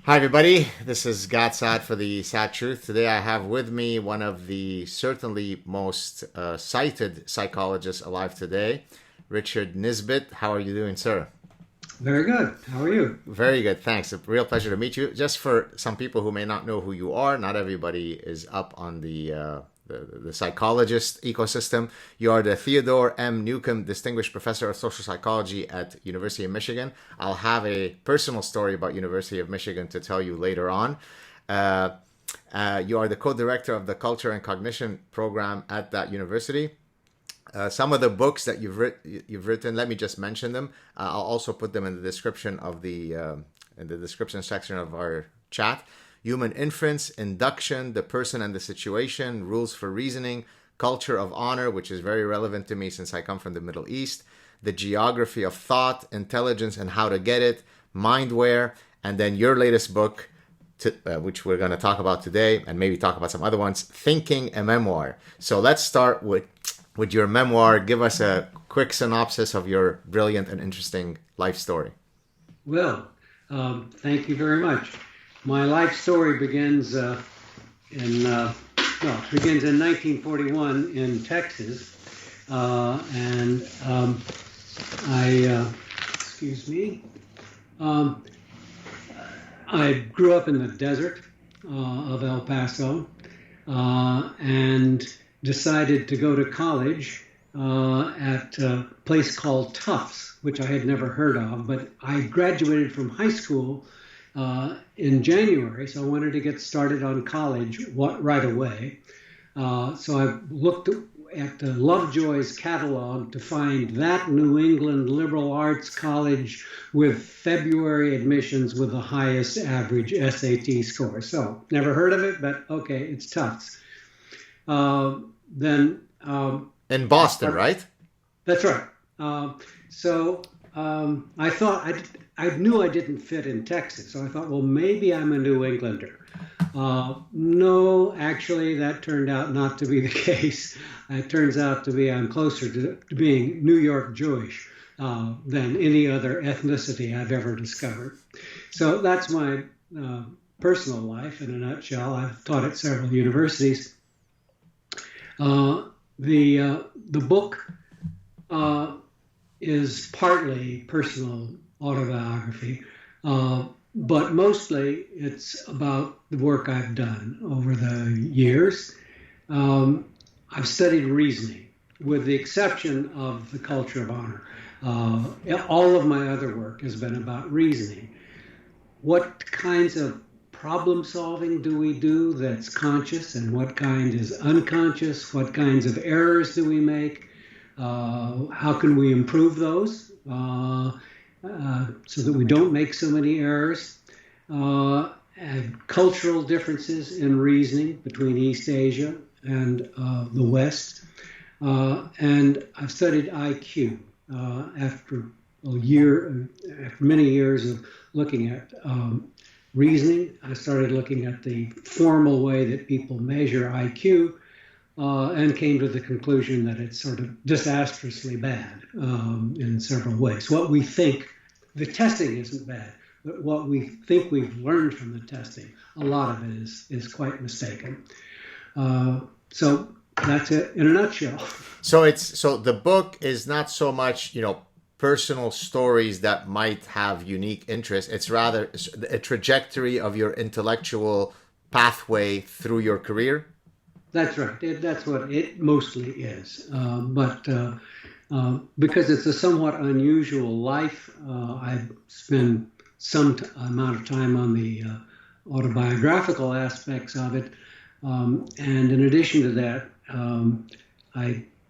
Hi, everybody. This is Saad for the Sad Truth. Today, I have with me one of the certainly most cited psychologists alive today, Richard Nisbett. How are you doing, sir? Very good. How are you? Very good, thanks. A real pleasure to meet you. Just for some people who may not know who you are, not everybody is up on the psychologist ecosystem. You are the Theodore M. Newcomb Distinguished Professor of Social Psychology at University of Michigan. I'll have a personal story about University of Michigan to tell you later on. Uh, you are the co-director of the Culture and Cognition program at that university. Some of the books that you've written, let me just mention them. I'll also put them in the description of in the description section of our chat. Human Inference, Induction, The Person and the Situation, Rules for Reasoning, Culture of Honor, which is very relevant to me since I come from the Middle East, The Geography of Thought, Intelligence and How to Get It, Mindware, and then your latest book, which we're going to talk about today, and maybe talk about some other ones, Thinking, a Memoir. So let's start with your memoir. Give us a quick synopsis of your brilliant and interesting life story. Well, thank you very much. My life story begins begins in 1941 in Texas, and excuse me, I grew up in the desert of El Paso, and decided to go to college at a place called Tufts, which I had never heard of, but I graduated from high school in January, so I wanted to get started on college right away. So I looked at Lovejoy's catalog to find that New England liberal arts college with February admissions with the highest average SAT score. So never heard of it, but okay, it's Tufts. Then In Boston, right? That's right. I thought I knew I didn't fit in Texas, so I thought, well, maybe I'm a New Englander. No, actually, that turned out not to be the case. It turns out to be I'm closer to being New York Jewish than any other ethnicity I've ever discovered. So that's my personal life in a nutshell. I've taught at several universities. The book is partly personal autobiography, but mostly it's about the work I've done over the years. I've studied reasoning, with the exception of the culture of honor. All of my other work has been about reasoning. What kinds of problem solving do we do that's conscious, and what kind is unconscious? What kinds of errors do we make? How can we improve those so that we don't make so many errors? And cultural differences in reasoning between East Asia and the West. And I've studied IQ after many years of looking at reasoning. I started looking at the formal way that people measure IQ and came to the conclusion that it's sort of disastrously bad in several ways. What we think, the testing isn't bad, but what we think we've learned from the testing, a lot of it is quite mistaken. So that's it in a nutshell. So the book is not so much, personal stories that might have unique interests. It's rather a trajectory of your intellectual pathway through your career. That's right. That's what it mostly is. But because it's a somewhat unusual life, I spend some amount of time on the autobiographical aspects of it. And in addition to that,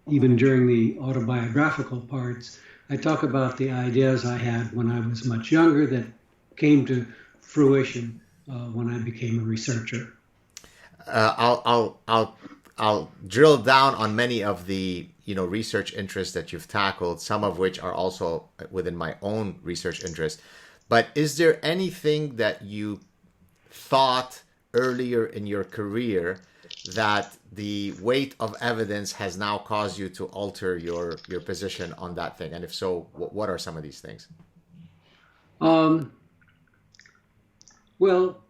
even during the autobiographical parts, I talk about the ideas I had when I was much younger that came to fruition when I became a researcher. I'll drill down on many of the research interests that you've tackled, some of which are also within my own research interest. But is there anything that you thought earlier in your career that the weight of evidence has now caused you to alter your position on that thing? And if so, what are some of these things? Um, Well,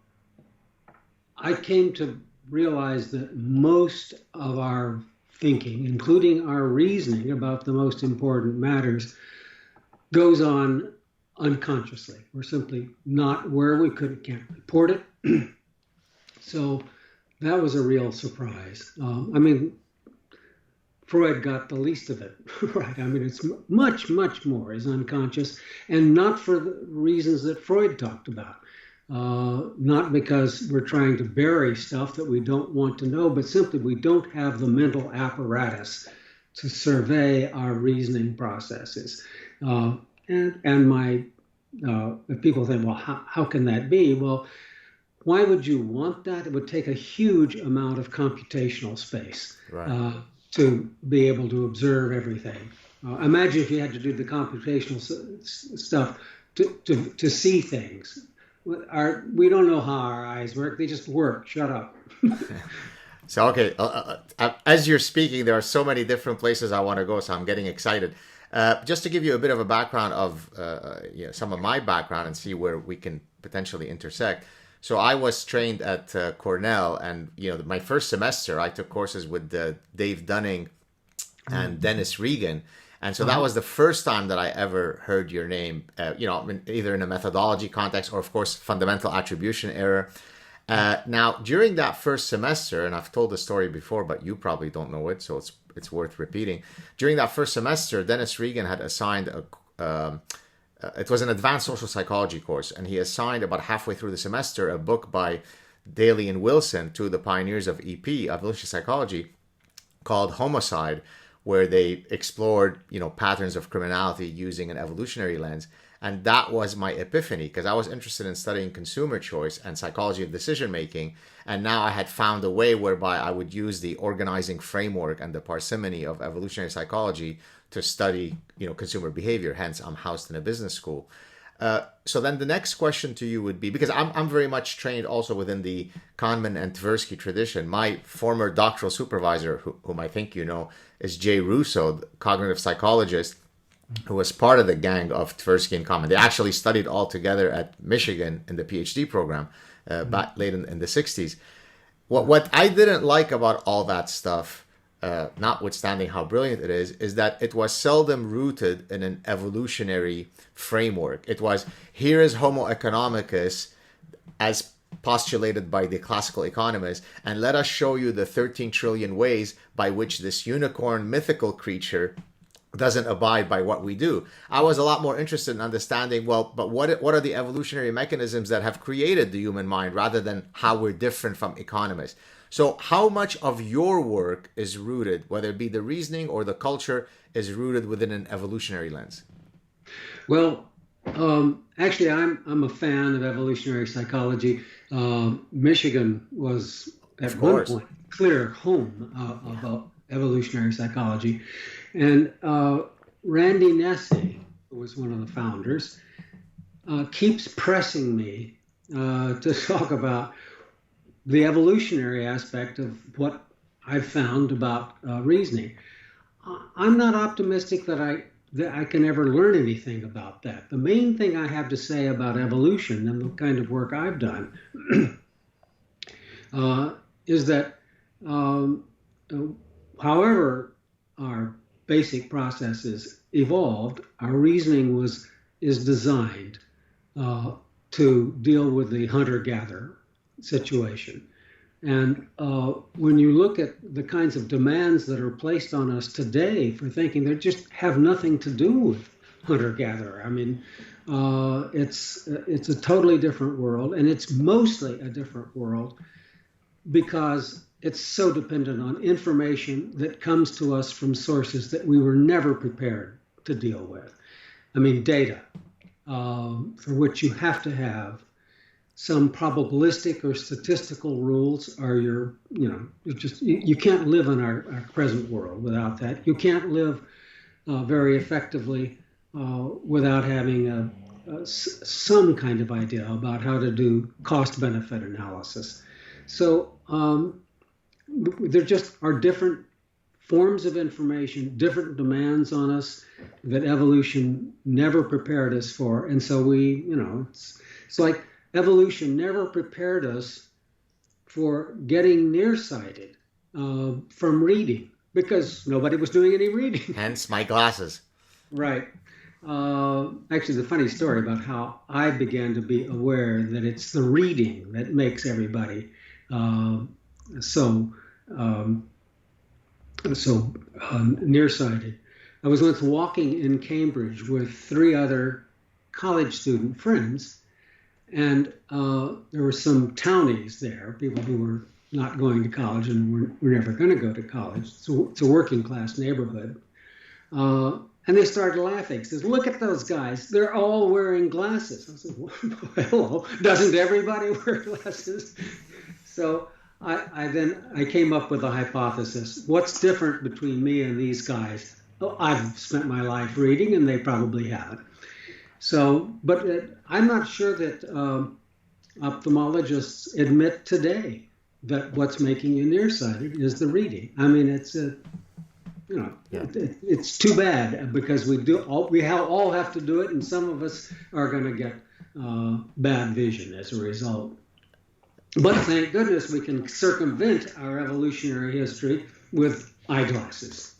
I came to realize that most of our thinking, including our reasoning about the most important matters, goes on unconsciously. We're simply not where we can't report it. So that was a real surprise. I mean, Freud got the least of it, right? I mean, it's much, much more is unconscious, and not for the reasons that Freud talked about. Not because we're trying to bury stuff that we don't want to know, but simply we don't have the mental apparatus to survey our reasoning processes. And my, if people think, well, how can that be? Well, why would you want that? It would take a huge amount of computational space, right, to be able to observe everything. Imagine if you had to do the computational stuff to see things. We don't know how our eyes work. They just work. Shut up. So, okay. As you're speaking, there are so many different places I want to go, so I'm getting excited. Just to give you a bit of a background of some of my background and see where we can potentially intersect. So I was trained at Cornell, and my first semester I took courses with Dave Dunning and Dennis Regan, and so that was the first time that I ever heard your name. Either in a methodology context or, of course, fundamental attribution error. Now, during that first semester, and I've told the story before, but you probably don't know it, so it's worth repeating. During that first semester, Dennis Regan had assigned it was an advanced social psychology course, and he assigned about halfway through the semester a book by Daly and Wilson, two of the pioneers of EP, evolutionary psychology, called Homicide, where they explored, patterns of criminality using an evolutionary lens. And that was my epiphany, because I was interested in studying consumer choice and psychology of decision making. And now I had found a way whereby I would use the organizing framework and the parsimony of evolutionary psychology to study, consumer behavior. Hence, I'm housed in a business school. So then the next question to you would be, because I'm very much trained also within the Kahneman and Tversky tradition. My former doctoral supervisor, whom I think you know, is Jay Russo, the cognitive psychologist, who was part of the gang of Tversky and Kahneman. They actually studied all together at Michigan in the PhD program back late in the 60s. What I didn't like about all that stuff, notwithstanding how brilliant it is that it was seldom rooted in an evolutionary framework. It was, here is Homo economicus as postulated by the classical economists, and let us show you the 13 trillion ways by which this unicorn mythical creature doesn't abide by what we do. I was a lot more interested in understanding, but what are the evolutionary mechanisms that have created the human mind, rather than how we're different from economists. So how much of your work is rooted, whether it be the reasoning or the culture, is rooted within an evolutionary lens? Well, actually, I'm a fan of evolutionary psychology. Michigan was at one point clear home of evolutionary psychology. And Randy Nesse, who was one of the founders, keeps pressing me to talk about the evolutionary aspect of what I've found about reasoning. I'm not optimistic that I can ever learn anything about that. The main thing I have to say about evolution and the kind of work I've done is that however our basic processes evolved, our reasoning is designed to deal with the hunter-gatherer situation. And when you look at the kinds of demands that are placed on us today for thinking, they just have nothing to do with hunter-gatherer. I mean, it's a totally different world, and it's mostly a different world because it's so dependent on information that comes to us from sources that we were never prepared to deal with. I mean, data, for which you have to have some probabilistic or statistical rules, or you can't live in our present world without that. You can't live very effectively without having some kind of idea about how to do cost-benefit analysis. So there just are different forms of information, different demands on us that evolution never prepared us for. And so it's like evolution never prepared us for getting nearsighted from reading, because nobody was doing any reading. Hence my glasses. Right. Actually, the funny story about how I began to be aware that it's the reading that makes everybody so nearsighted. I was once walking in Cambridge with 3 other college student friends, and there were some townies there, people who were not going to college and were never going to go to college. So it's a working class neighborhood. And they started laughing. Says, "Look at those guys. They're all wearing glasses." I said, well, "Hello, doesn't everybody wear glasses?" So I came up with a hypothesis. What's different between me and these guys? Oh, I've spent my life reading, and they probably haven't. So, but I'm not sure that ophthalmologists admit today that what's making you nearsighted is the reading. I mean, it's it's too bad, because we all have to do it, and some of us are going to get bad vision as a result. But thank goodness we can circumvent our evolutionary history with eyeglasses.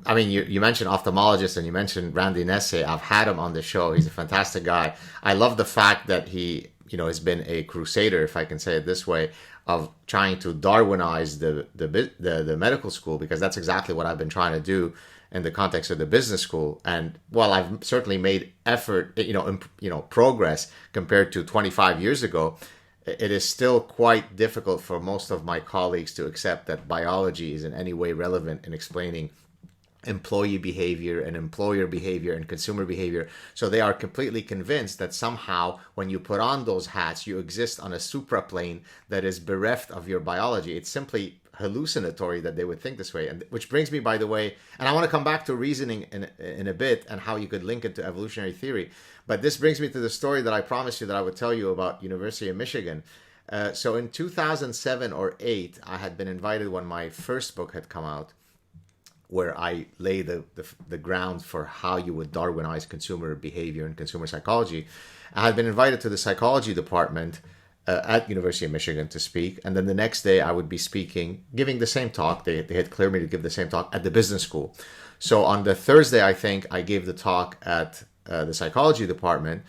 I mean, you mentioned ophthalmologist and you mentioned Randy Nesse. I've had him on the show. He's a fantastic guy. I love the fact that he, has been a crusader, if I can say it this way, of trying to Darwinize the medical school, because that's exactly what I've been trying to do in the context of the business school. And while I've certainly made effort, progress compared to 25 years ago, it is still quite difficult for most of my colleagues to accept that biology is in any way relevant in explaining employee behavior and employer behavior and consumer behavior. So they are completely convinced that somehow when you put on those hats, you exist on a supraplane that is bereft of your biology. It's simply hallucinatory that they would think this way. And which brings me, by the way, and I want to come back to reasoning in a bit and how you could link it to evolutionary theory. But this brings me to the story that I promised you that I would tell you about University of Michigan. So in 2007 or 8, I had been invited when my first book had come out, where I lay the ground for how you would Darwinize consumer behavior and consumer psychology. I had been invited to the psychology department at University of Michigan to speak, and then the next day I would be speaking, giving the same talk. They had cleared me to give the same talk at the business school. So on the Thursday, I think I gave the talk at the psychology department,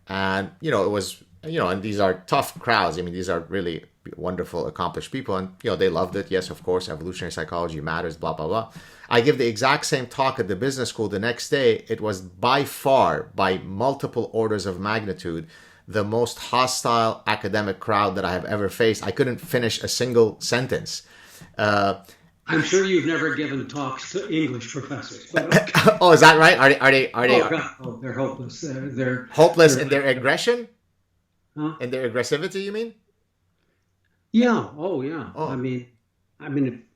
and it was and these are tough crowds. I mean, these are really wonderful, accomplished people, and they loved it. Yes, of course, evolutionary psychology matters, blah blah blah. I give the exact same talk at the business school the next day. It was by far, by multiple orders of magnitude, the most hostile academic crowd that I have ever faced. I couldn't finish a single sentence. I'm sure you've never given talks to English professors. But Oh, is that right? Are they? Oh, God. Oh, they're hopeless. They're hopeless in their aggression? Huh? In their aggressivity, you mean? Yeah. Oh, yeah. Oh. I mean,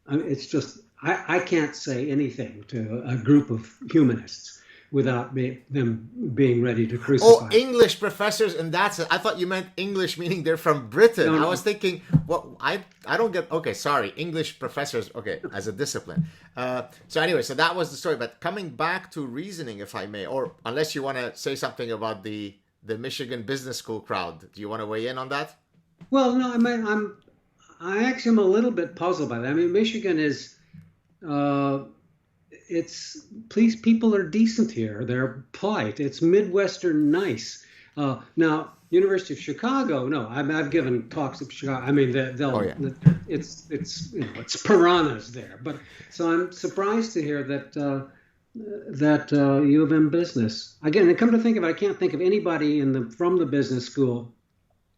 it's just I can't say anything to a group of humanists without them being ready to crucify. Oh, English professors, and that's it. I thought you meant English, meaning they're from Britain. No. I was thinking, what? I don't get. Okay, sorry, English professors. Okay, as a discipline. So anyway, so that was the story. But coming back to reasoning, if I may, or unless you want to say something about the Michigan Business School crowd, do you want to weigh in on that? Well, no, I actually am a little bit puzzled by that. I mean, Michigan is. People are decent here. They're polite. It's Midwestern nice. Now, University of Chicago. No, I've given talks at Chicago. I mean, it's piranhas there. But so I'm surprised to hear that U of M business. Again, and come to think of it, I can't think of anybody from the business school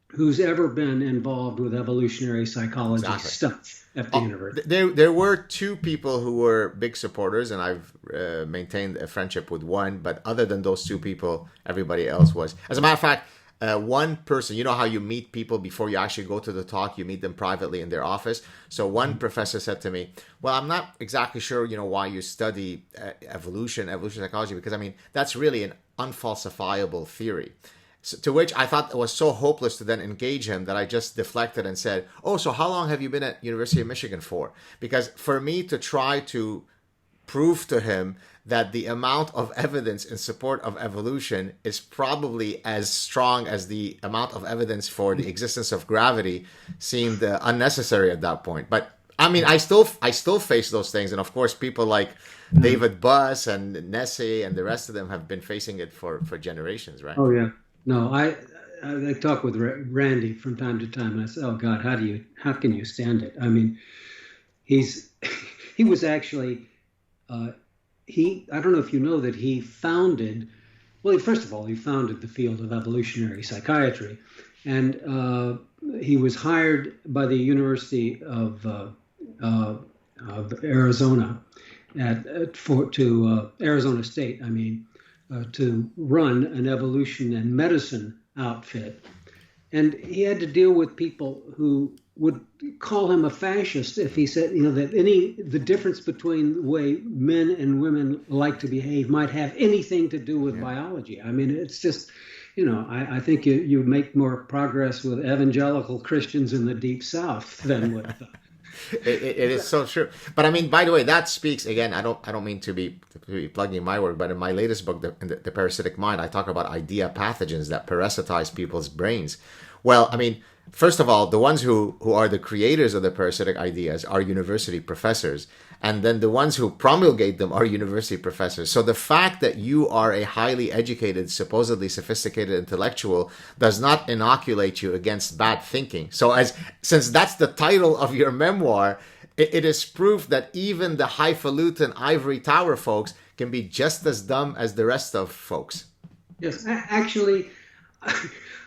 who's ever been involved with evolutionary psychology stuff at the university. There were 2 people who were big supporters, and I've maintained a friendship with one. But other than those 2 people, everybody else was. As a matter of fact, one person, you know how you meet people before you actually go to the talk, you meet them privately in their office. So one professor said to me, well, I'm not exactly sure, why you study evolution psychology, because I mean, that's really an unfalsifiable theory. So, to which I thought it was so hopeless to then engage him that I just deflected and said, oh, so how long have you been at University of Michigan for? Because for me to try to prove to him that the amount of evidence in support of evolution is probably as strong as the amount of evidence for the existence of gravity seemed unnecessary at that point. But I mean, I still face those things, and of course, people like David Buss and Nessie and the rest of them have been facing it for generations, right? Oh yeah, no, I talk with Randy from time to time, and I say, "Oh God, how can you stand it?" I mean, he was actually I don't know if you know that he founded. Well, first of all, he founded the field of evolutionary psychiatry, and he was hired by the University of Arizona to Arizona State. I mean. To run an evolution and medicine outfit. And he had to deal with people who would call him a fascist if he said, that the difference between the way men and women like to behave might have anything to do with biology. I mean, it's just, I think you make more progress with evangelical Christians in the Deep South than with it is so true. But I mean, by the way, that speaks again. I don't mean to be plugging my work, but in my latest book, the Parasitic Mind, I talk about idea pathogens that parasitize people's brains. Well, I mean, first of all, the ones who are the creators of the parasitic ideas are university professors, and then the ones who promulgate them are university professors. So the fact that you are a highly educated, supposedly sophisticated intellectual does not inoculate you against bad thinking. So since that's the title of your memoir, it is proof that even the highfalutin ivory tower folks can be just as dumb as the rest of folks. Yes, actually,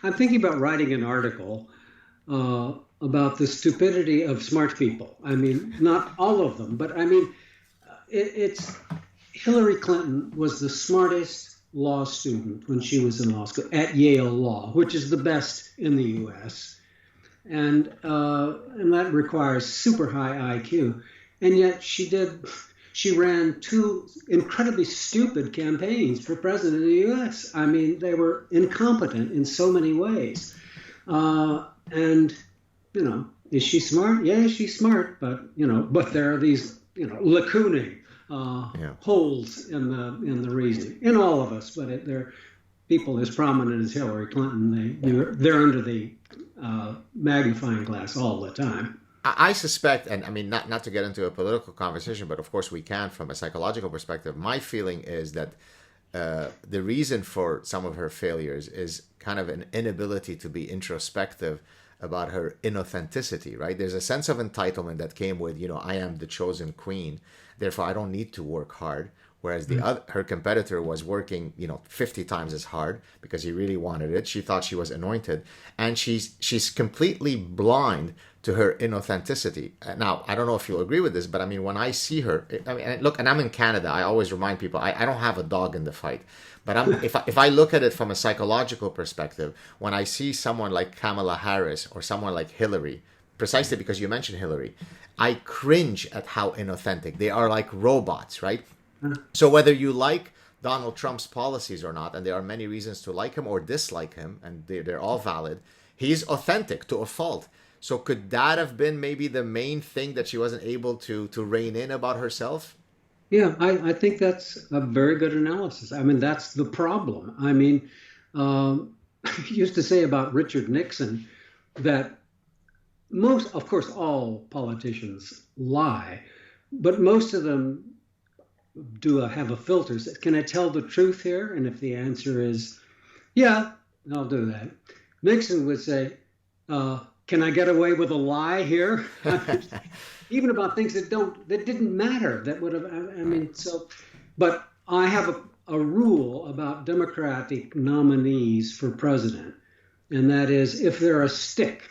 I'm thinking about writing an article about the stupidity of smart people. I mean, not all of them, but I mean, it's Hillary Clinton was the smartest law student when she was in law school at Yale Law, which is the best in the U.S. And that requires super high IQ. And yet she ran two incredibly stupid campaigns for president of the U.S. I mean, they were incompetent in so many ways. And, is she smart? Yeah, she's smart, but there are these, lacooning holes in the reasoning in all of us. But there are people as prominent as Hillary Clinton. They're under the magnifying glass all the time. I suspect, and I mean, not to get into a political conversation, but of course we can from a psychological perspective. My feeling is that the reason for some of her failures is kind of an inability to be introspective about her inauthenticity, right? There's a sense of entitlement that came with, I am the chosen queen, therefore I don't need to work hard. Whereas her competitor was working, 50 times as hard because he really wanted it. She thought she was anointed, and she's completely blind to her inauthenticity. Now, I don't know if you'll agree with this, but I mean, when I see her, look, and I'm in Canada, I always remind people, I don't have a dog in the fight. But if I look at it from a psychological perspective, when I see someone like Kamala Harris or someone like Hillary, precisely because you mentioned Hillary, I cringe at how inauthentic. They are like robots, right? So whether you like Donald Trump's policies or not, and there are many reasons to like him or dislike him, and they're all valid, he's authentic to a fault. So could that have been maybe the main thing that she wasn't able to rein in about herself? Yeah, I think that's a very good analysis. I mean, that's the problem. I mean, I used to say about Richard Nixon that of course, all politicians lie, but most of them have a filter. Can I tell the truth here? And if the answer is, yeah, I'll do that. Nixon would say, can I get away with a lie here? Even about things that didn't matter. That would have, but I have a rule about Democratic nominees for president. And that is, if they're a stick,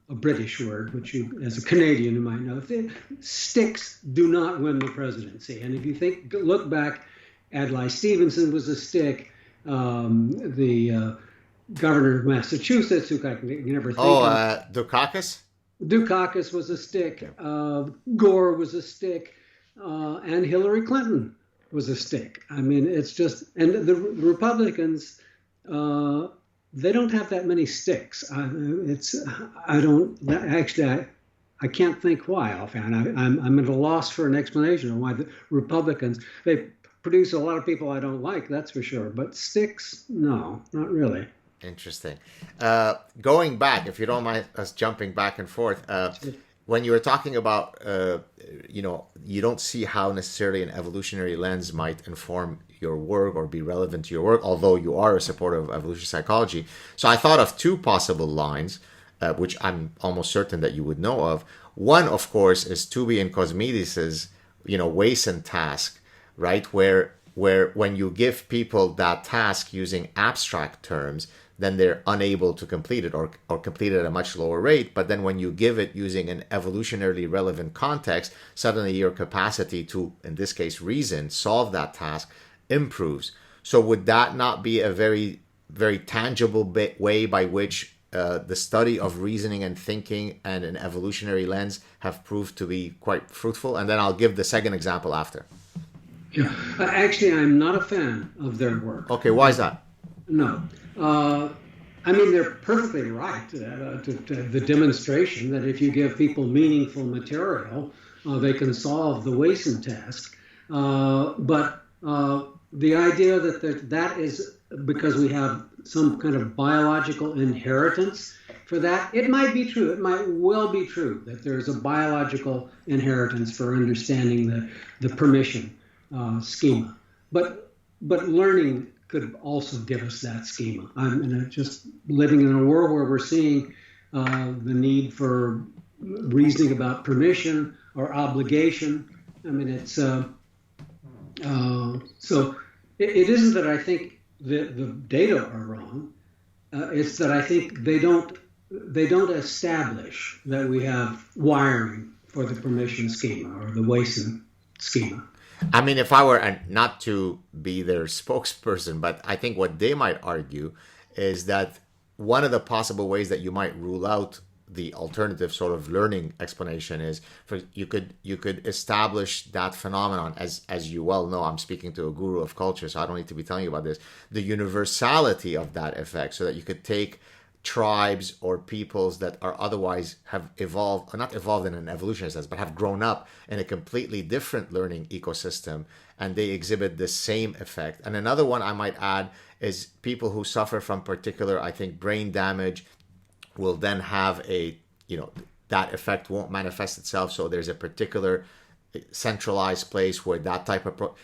a British word, which you, as a Canadian, you might know, sticks do not win the presidency. And if you look back, Adlai Stevenson was a stick. The governor of Massachusetts, who I can never think of. Dukakis? Dukakis was a stick. Gore was a stick. And Hillary Clinton was a stick. I mean, it's just, and the Republicans, they don't have that many sticks. I can't think why offhand. I'm at a loss for an explanation of why the Republicans, they produce a lot of people I don't like, that's for sure. But sticks, no, not really. Interesting. Going back, if you don't mind us jumping back and forth, when you were talking about, you don't see how necessarily an evolutionary lens might inform your work or be relevant to your work, although you are a supporter of evolutionary psychology. So I thought of two possible lines, which I'm almost certain that you would know of. One, of course, is Tooby and Cosmidis's, Wason task, right? Where when you give people that task using abstract terms, then they're unable to complete it or complete it at a much lower rate. But then when you give it using an evolutionarily relevant context, suddenly your capacity to, in this case, reason, solve that task improves. So would that not be a very, very tangible way by which the study of reasoning and thinking and an evolutionary lens have proved to be quite fruitful? And then I'll give the second example after. Yeah, actually, I'm not a fan of their work. Okay, why is that? No. I mean, they're perfectly right to the demonstration that if you give people meaningful material, they can solve the Wason task. But the idea that is because we have some kind of biological inheritance for that, it might be true. It might well be true that there's a biological inheritance for understanding the permission schema. But learning could also give us that schema. I'm just living in a world where we're seeing the need for reasoning about permission or obligation. I mean, it's so it isn't that I think the data are wrong. It's that I think they don't establish that we have wiring for the permission schema or the Wason schema. I mean, if I were not to be their spokesperson, but I think what they might argue is that one of the possible ways that you might rule out the alternative sort of learning explanation is you could establish that phenomenon, as you well know. I'm speaking to a guru of culture, so I don't need to be telling you about this. The universality of that effect, so that you could take tribes or peoples that are otherwise have evolved, or not evolved in an evolutionary sense, but have grown up in a completely different learning ecosystem, and they exhibit the same effect. And another one I might add is people who suffer from particular, I think, brain damage will then have that effect won't manifest itself. So there's a particular centralized place where that type of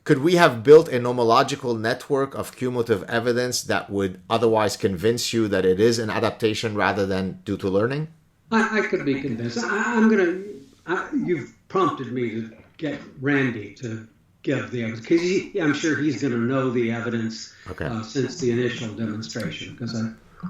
could we have built a nomological network of cumulative evidence that would otherwise convince you that it is an adaptation rather than due to learning? I could be convinced. You've prompted me to get Randy to give the evidence, because I'm sure he's going to know the evidence since the initial demonstration, because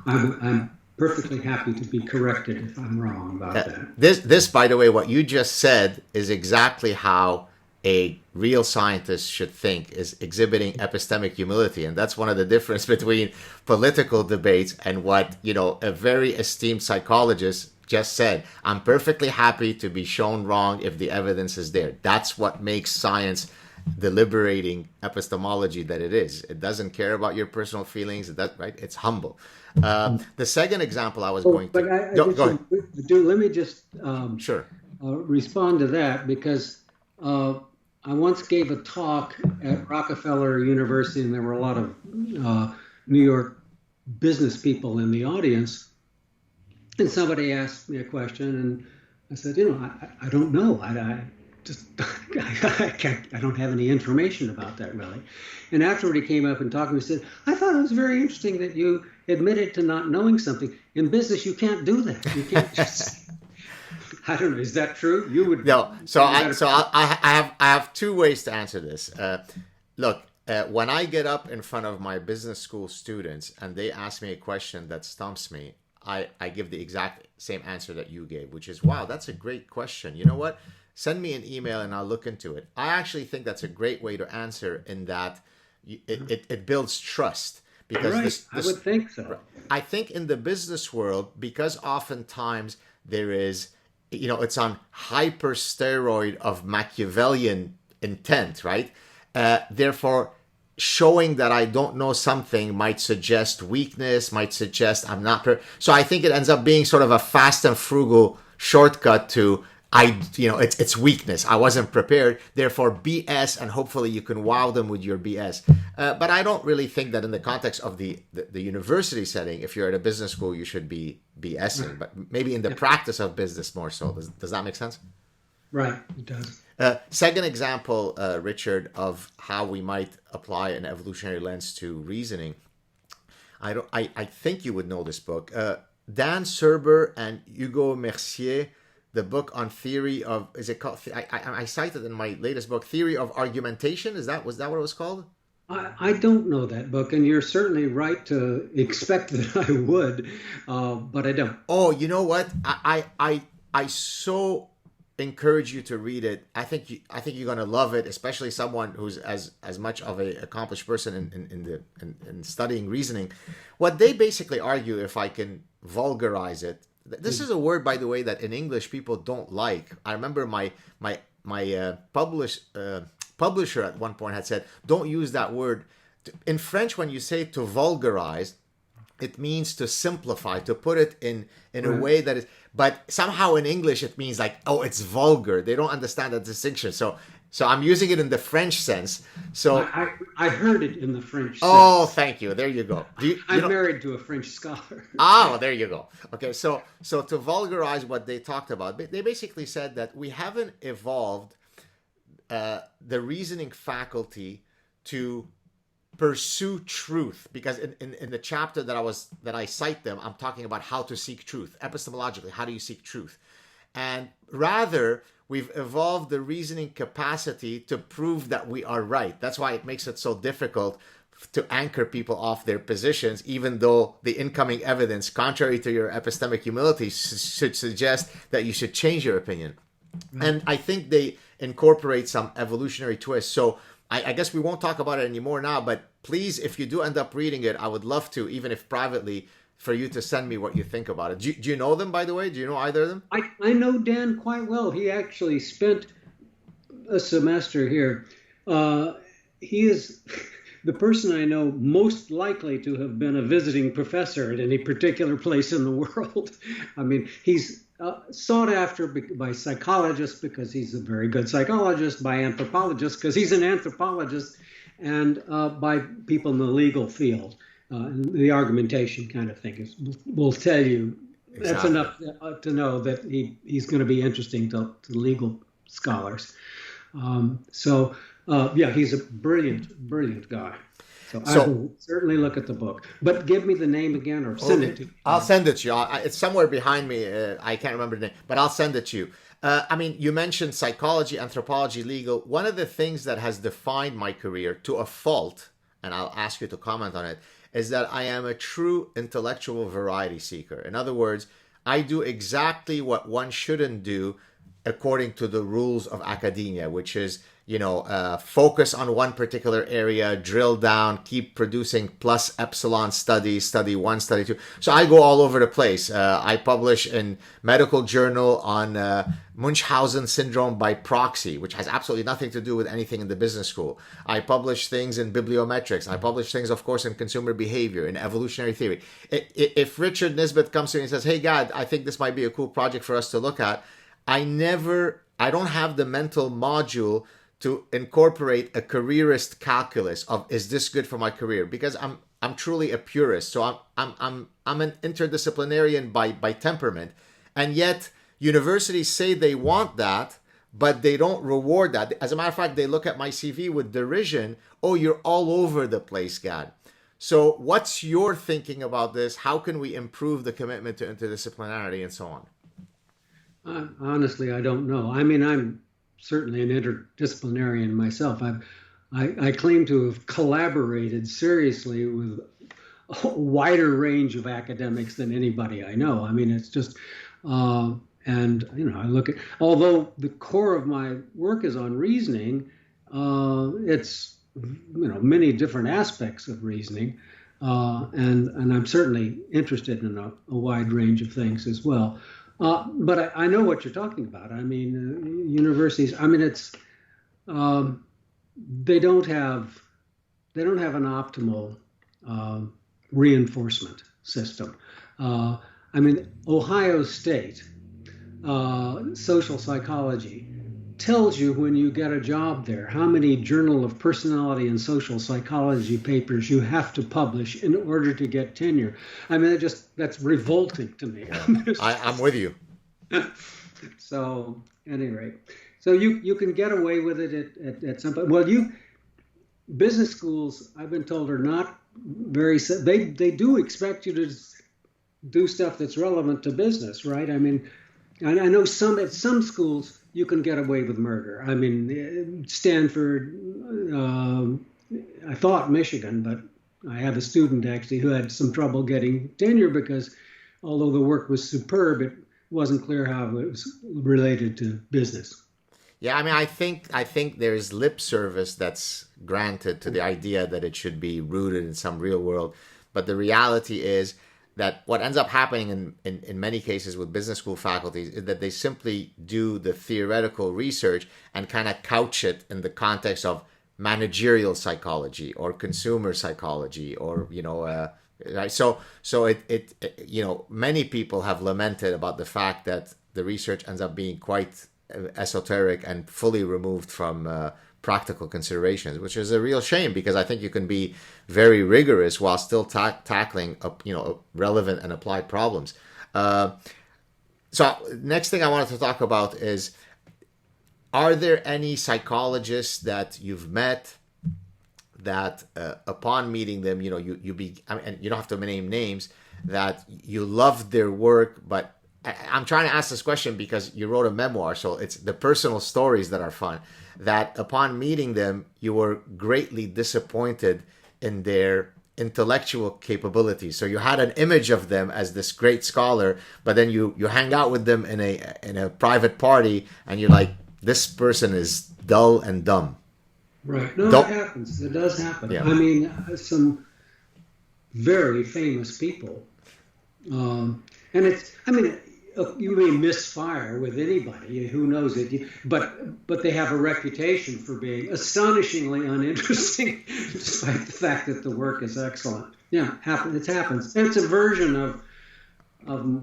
I'm perfectly happy to be corrected if I'm wrong about that. This, by the way, what you just said is exactly how a real scientist should think, is exhibiting epistemic humility. And that's one of the difference between political debates and what, a very esteemed psychologist just said. I'm perfectly happy to be shown wrong if the evidence is there. That's what makes science the liberating epistemology that it is. It doesn't care about your personal feelings. Right? It's humble. The second example I was going to... Go ahead. Let me just sure. Respond to that, because I once gave a talk at Rockefeller University, and there were a lot of New York business people in the audience. And somebody asked me a question, and I said, I don't know. I don't have any information about that, really. And afterward, he came up and talked to me and said, I thought it was very interesting that you admitted to not knowing something. In business, you can't do that. You can't just... I don't know. Is that true? You would no. So I have two ways to answer this. Look, when I get up in front of my business school students and they ask me a question that stumps me, I give the exact same answer that you gave, which is, wow, that's a great question. You know what? Send me an email and I'll look into it. I actually think that's a great way to answer, in that it builds trust. Because right. I would think so. I think in the business world, because oftentimes there is, it's on hyper steroid of Machiavellian intent, right? Therefore, showing that I don't know something might suggest weakness, might suggest I'm not. So I think it ends up being sort of a fast and frugal shortcut to it's weakness. I wasn't prepared. Therefore, BS, and hopefully you can wow them with your BS. But I don't really think that in the context of the university setting, if you're at a business school, you should be BSing. But maybe in the practice of business more so. Does that make sense? Right, it does. Second example, Richard, of how we might apply an evolutionary lens to reasoning. I think you would know this book. Dan Serber and Hugo Mercier, the book on theory of, is it called, I cited in my latest book, Theory of Argumentation. Was that what it was called? I don't know that book, and you're certainly right to expect that I would, but I don't. Oh, you know what? I so encourage you to read it. I think you're going to love it, especially someone who's as much of an accomplished person in studying reasoning. What they basically argue, if I can vulgarize it, this is a word, by the way, that in English people don't like. I remember my publisher at one point had said, don't use that word. In French, when you say to vulgarize, it means to simplify, to put it in a way that is, but somehow in English it means like, oh, it's vulgar. They don't understand that distinction. So I'm using it in the French sense. So I heard it in the French sense. Oh, thank you. There you go. I'm married to a French scholar. Well, there you go. Okay, so to vulgarize what they talked about, they basically said that we haven't evolved the reasoning faculty to pursue truth, because in the chapter that I cite them, I'm talking about how to seek truth epistemologically. How do you seek truth? And rather, we've evolved the reasoning capacity to prove that we are right. That's why it makes it so difficult to anchor people off their positions, even though the incoming evidence, contrary to your epistemic humility, should suggest that you should change your opinion. And I think they incorporate some evolutionary twists. So I guess we won't talk about it anymore now, but please, if you do end up reading it, I would love to, even if privately, for you to send me what you think about it. Do you know them, by the way? Do you know either of them? I know Dan quite well. He actually spent a semester here. He is the person I know most likely to have been a visiting professor at any particular place in the world. I mean, he's sought after by psychologists because he's a very good psychologist, by anthropologists because he's an anthropologist, and by people in the legal field. The argumentation kind of thing will tell you that's enough to know that he's going to be interesting to legal scholars. He's a brilliant guy. So I will certainly look at the book. But give me the name again, or send it to me. I'll send it to you. It's somewhere behind me. I can't remember the name, but I'll send it to you. You mentioned psychology, anthropology, legal. One of the things that has defined my career to a fault, and I'll ask you to comment on it, is that I am a true intellectual variety seeker. In other words, I do exactly what one shouldn't do according to the rules of academia, which is, focus on one particular area, drill down, keep producing plus epsilon studies, study one, study two. So I go all over the place. I publish in medical journal on Munchausen syndrome by proxy, which has absolutely nothing to do with anything in the business school. I publish things in bibliometrics. I publish things, of course, in consumer behavior, in evolutionary theory. If Richard Nisbett comes to me and says, hey, Gad, I think this might be a cool project for us to look at, I don't have the mental module to incorporate a careerist calculus of, is this good for my career? Because I'm truly a purist. So I'm an interdisciplinarian by temperament. And yet universities say they want that, but they don't reward that. As a matter of fact, they look at my CV with derision. Oh, you're all over the place, Gad. So what's your thinking about this? How can we improve the commitment to interdisciplinarity and so on? Honestly, I don't know. I mean, I'm certainly an interdisciplinarian myself. I claim to have collaborated seriously with a wider range of academics than anybody I know. I mean, it's just, I look at, although the core of my work is on reasoning, it's, many different aspects of reasoning, and I'm certainly interested in a wide range of things as well. But I know what you're talking about. I mean, universities. I mean, it's they don't have an optimal reinforcement system. Ohio State social psychology tells you when you get a job there how many Journal of Personality and Social Psychology papers you have to publish in order to get tenure. I mean, that's revolting to me. Yeah. I'm with you. So, at any rate, so you can get away with it at some point. Well, business schools, I've been told, are not very. They do expect you to do stuff that's relevant to business, right? I mean, I know at some schools you can get away with murder. I mean, Stanford, I thought Michigan, but I have a student actually who had some trouble getting tenure because although the work was superb, it wasn't clear how it was related to business. Yeah, I mean, I think there's lip service that's granted to the idea that it should be rooted in some real world, but the reality is that what ends up happening in many cases with business school faculties is that they simply do the theoretical research and kind of couch it in the context of managerial psychology or consumer psychology or, right. So many people have lamented about the fact that the research ends up being quite esoteric and fully removed from practical considerations, which is a real shame because I think you can be very rigorous while still tackling relevant and applied problems. So next thing I wanted to talk about is, are there any psychologists that you've met that upon meeting them, and you don't have to name names, that you loved their work, but I'm trying to ask this question because you wrote a memoir, so it's the personal stories that are fun, that upon meeting them, you were greatly disappointed in their intellectual capabilities. So you had an image of them as this great scholar, but then you hang out with them in a private party and you're like, this person is dull and dumb. Right. No, it happens. It does happen. Yeah. I mean, some very famous people. And you may misfire with anybody, who knows it, but they have a reputation for being astonishingly uninteresting, despite the fact that the work is excellent. Yeah, it happens. And it's a version of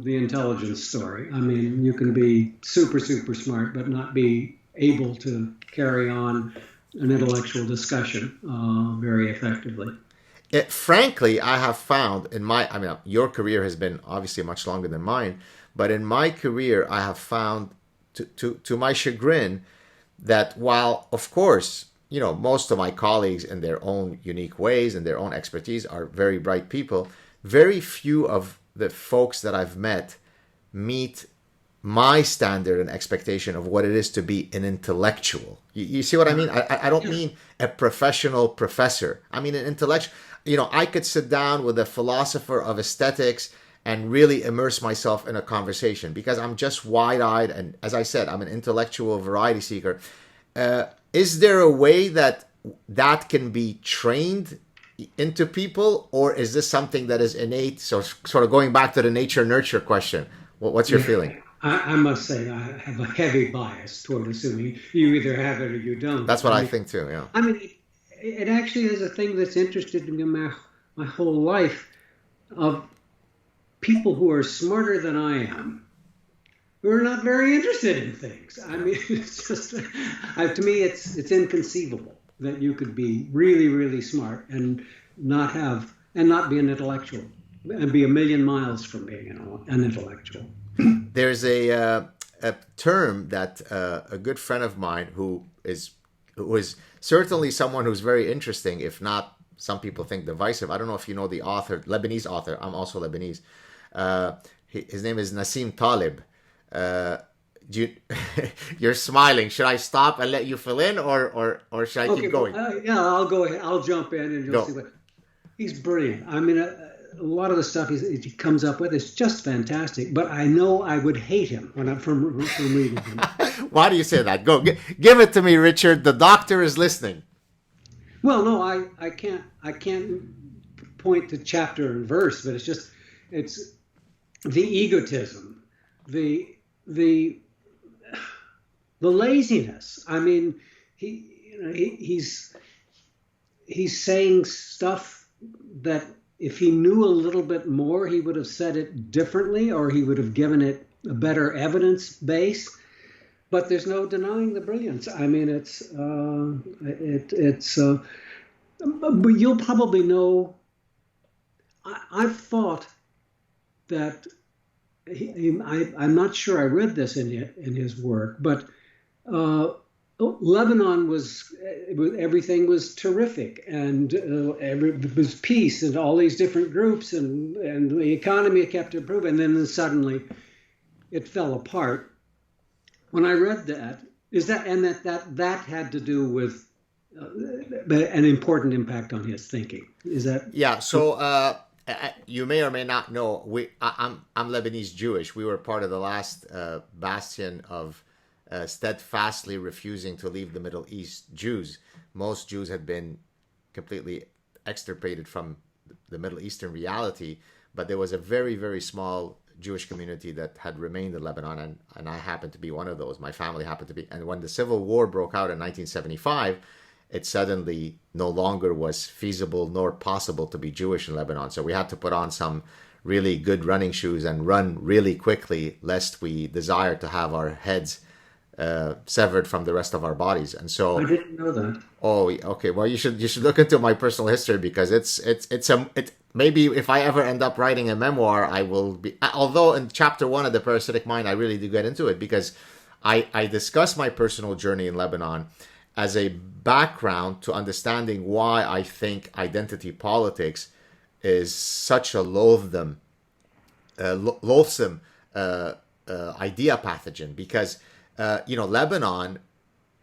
the intelligence story. I mean, you can be super, super smart, but not be able to carry on an intellectual discussion very effectively. Frankly, I have found your career has been obviously much longer than mine, but in my career, I have found, to my chagrin, that while, of course, most of my colleagues in their own unique ways and their own expertise are very bright people, very few of the folks that I've met meet my standard and expectation of what it is to be an intellectual. You see what I mean? I don't mean a professional professor. I mean an intellectual. I could sit down with a philosopher of aesthetics and really immerse myself in a conversation because I'm just wide-eyed. And as I said, I'm an intellectual variety seeker. Is there a way that can be trained into people, or is this something that is innate? So sort of going back to the nature-nurture question, what's your feeling? I must say I have a heavy bias toward assuming you either have it or you don't. That's what I think too, yeah. I mean, it actually is a thing that's interested me my whole life, of people who are smarter than I am, who are not very interested in things. I mean, it's just, to me, it's inconceivable that you could be really, really smart and not be an intellectual, and be a million miles from being an intellectual. There's a term that a good friend of mine who is certainly someone who's very interesting, if not, some people think divisive. I don't know if you know the author, Lebanese author. I'm also Lebanese. His name is Nassim Taleb. You're smiling. Should I stop and let you fill in, or should I keep going? Yeah, I'll go ahead. I'll jump in and you'll see what. He's brilliant. I mean, a lot of the stuff he comes up with is just fantastic. But I know I would hate him when I'm from reading him. Why do you say that? Go, give it to me, Richard. The doctor is listening. Well, no, I can't point to chapter and verse, but it's the egotism, the laziness. I mean, he's saying stuff that if he knew a little bit more, he would have said it differently, or he would have given it a better evidence base. But there's no denying the brilliance. I mean, but you'll probably know. I've thought that I'm not sure I read this in his work, but Lebanon everything was terrific, and it was peace and all these different groups, and the economy kept improving, and then suddenly it fell apart. When I read that, that had to do with an important impact on his thinking. Is that? Yeah. So you may or may not know, I'm Lebanese Jewish. We were part of the last bastion of steadfastly refusing to leave the Middle East Jews. Most Jews had been completely extirpated from the Middle Eastern reality, but there was a very, very small Jewish community that had remained in Lebanon, and I happened to be one of those. My family happened to be. And when the Civil War broke out in 1975, it suddenly no longer was feasible nor possible to be Jewish in Lebanon. So we had to put on some really good running shoes and run really quickly, lest we desire to have our heads severed from the rest of our bodies. And so I didn't know that. Oh, okay. Well, you should look into my personal history, because it's maybe if I ever end up writing a memoir, I will be. Although in chapter 1 of the Parasitic Mind, I really do get into it, because I discuss my personal journey in Lebanon as a background to understanding why I think identity politics is such a loathsome idea pathogen, because Lebanon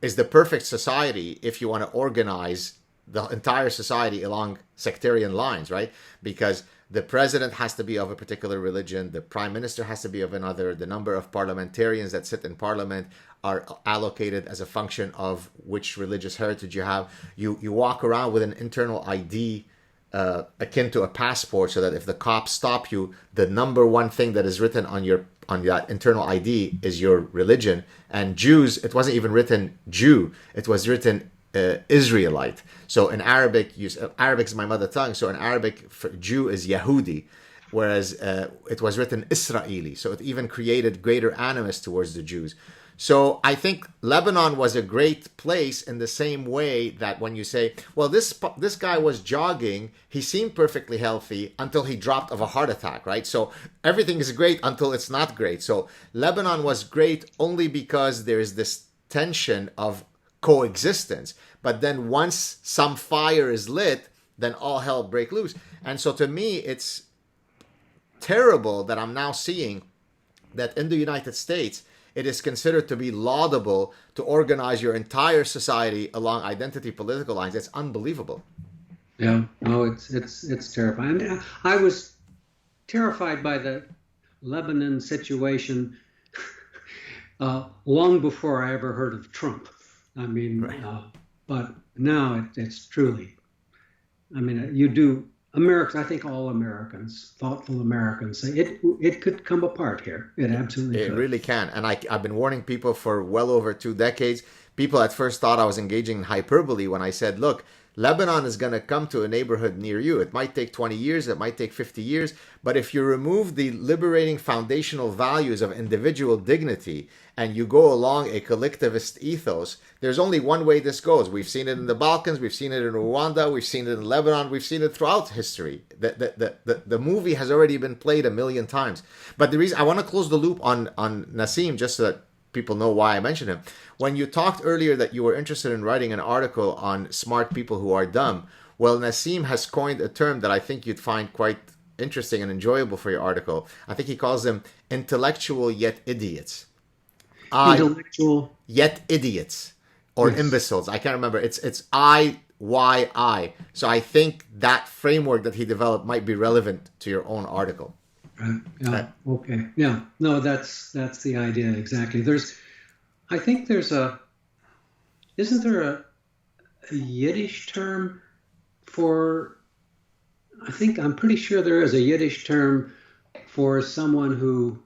is the perfect society if you want to organize the entire society along sectarian lines, right? Because the president has to be of a particular religion, the prime minister has to be of another, the number of parliamentarians that sit in parliament are allocated as a function of which religious heritage you have. You walk around with an internal ID akin to a passport, so that if the cops stop you, the number one thing that is written on that internal ID is your religion. And Jews, it wasn't even written Jew, it was written Israelite. So in Arabic, Arabic is my mother tongue, so in Arabic, Jew is Yahudi, whereas it was written Israeli. So it even created greater animus towards the Jews. So I think Lebanon was a great place in the same way that when you say, well, this guy was jogging, he seemed perfectly healthy until he dropped of a heart attack, right? So everything is great until it's not great. So Lebanon was great only because there is this tension of coexistence. But then once some fire is lit, then all hell break loose. And so to me, it's terrible that I'm now seeing that in the United States, it is considered to be laudable to organize your entire society along identity political lines. It's unbelievable. Yeah, no, it's terrifying. I was terrified by the Lebanon situation long before I ever heard of Trump. I mean, right. But now it's truly, I mean, you do. Americans, I think all Americans, thoughtful Americans, say it could come apart here. It absolutely could. It really can. And I've been warning people for well over 2 decades. People at first thought I was engaging in hyperbole when I said, look, Lebanon is going to come to a neighborhood near you. It might take 20 years, it might take 50 years, but if you remove the liberating foundational values of individual dignity and you go along a collectivist ethos, there's only one way this goes. We've seen it in the Balkans, we've seen it in Rwanda, we've seen it in Lebanon, we've seen it throughout history. The movie has already been played 1,000,000 times. But the reason I want to close the loop on Nassim, just so that people know why I mentioned him. When you talked earlier that you were interested in writing an article on smart people who are dumb, well, Nassim has coined a term that I think you'd find quite interesting and enjoyable for your article. I think he calls them intellectual yet idiots. Intellectual yet idiots, or yes. Imbeciles. I can't remember. It's IYI. So I think that framework that he developed might be relevant to your own article. Right. Yeah. Right. Okay. Yeah. No, that's the idea exactly. Isn't there a Yiddish term for? I'm pretty sure there is a Yiddish term for someone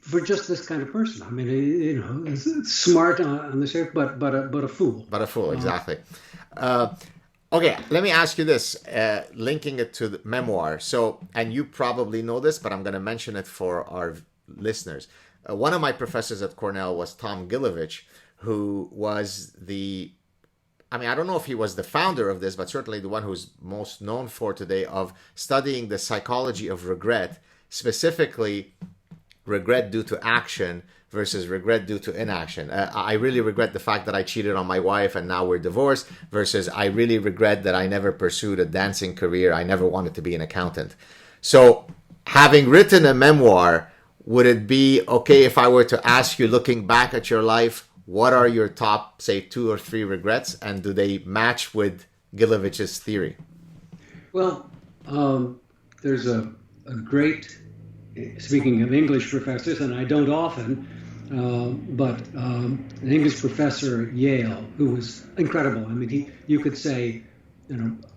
for just this kind of person. I mean, it's smart on the surface, but a fool. But a fool, exactly. Okay, let me ask you this, linking it to the memoir. So, and you probably know this, but I'm going to mention it for our listeners. One of my professors at Cornell was Tom Gilovich, who was I don't know if he was the founder of this, but certainly the one who's most known for today of studying the psychology of regret, specifically regret due to action versus regret due to inaction. I really regret the fact that I cheated on my wife and now we're divorced, versus I really regret that I never pursued a dancing career. I never wanted to be an accountant. So having written a memoir, would it be okay if I were to ask you, looking back at your life, what are your top, say, 2 or 3 regrets, and do they match with Gilovich's theory? Well, there's a great, speaking of English professors, and I don't often, but an English professor at Yale who was incredible. I mean, you could say,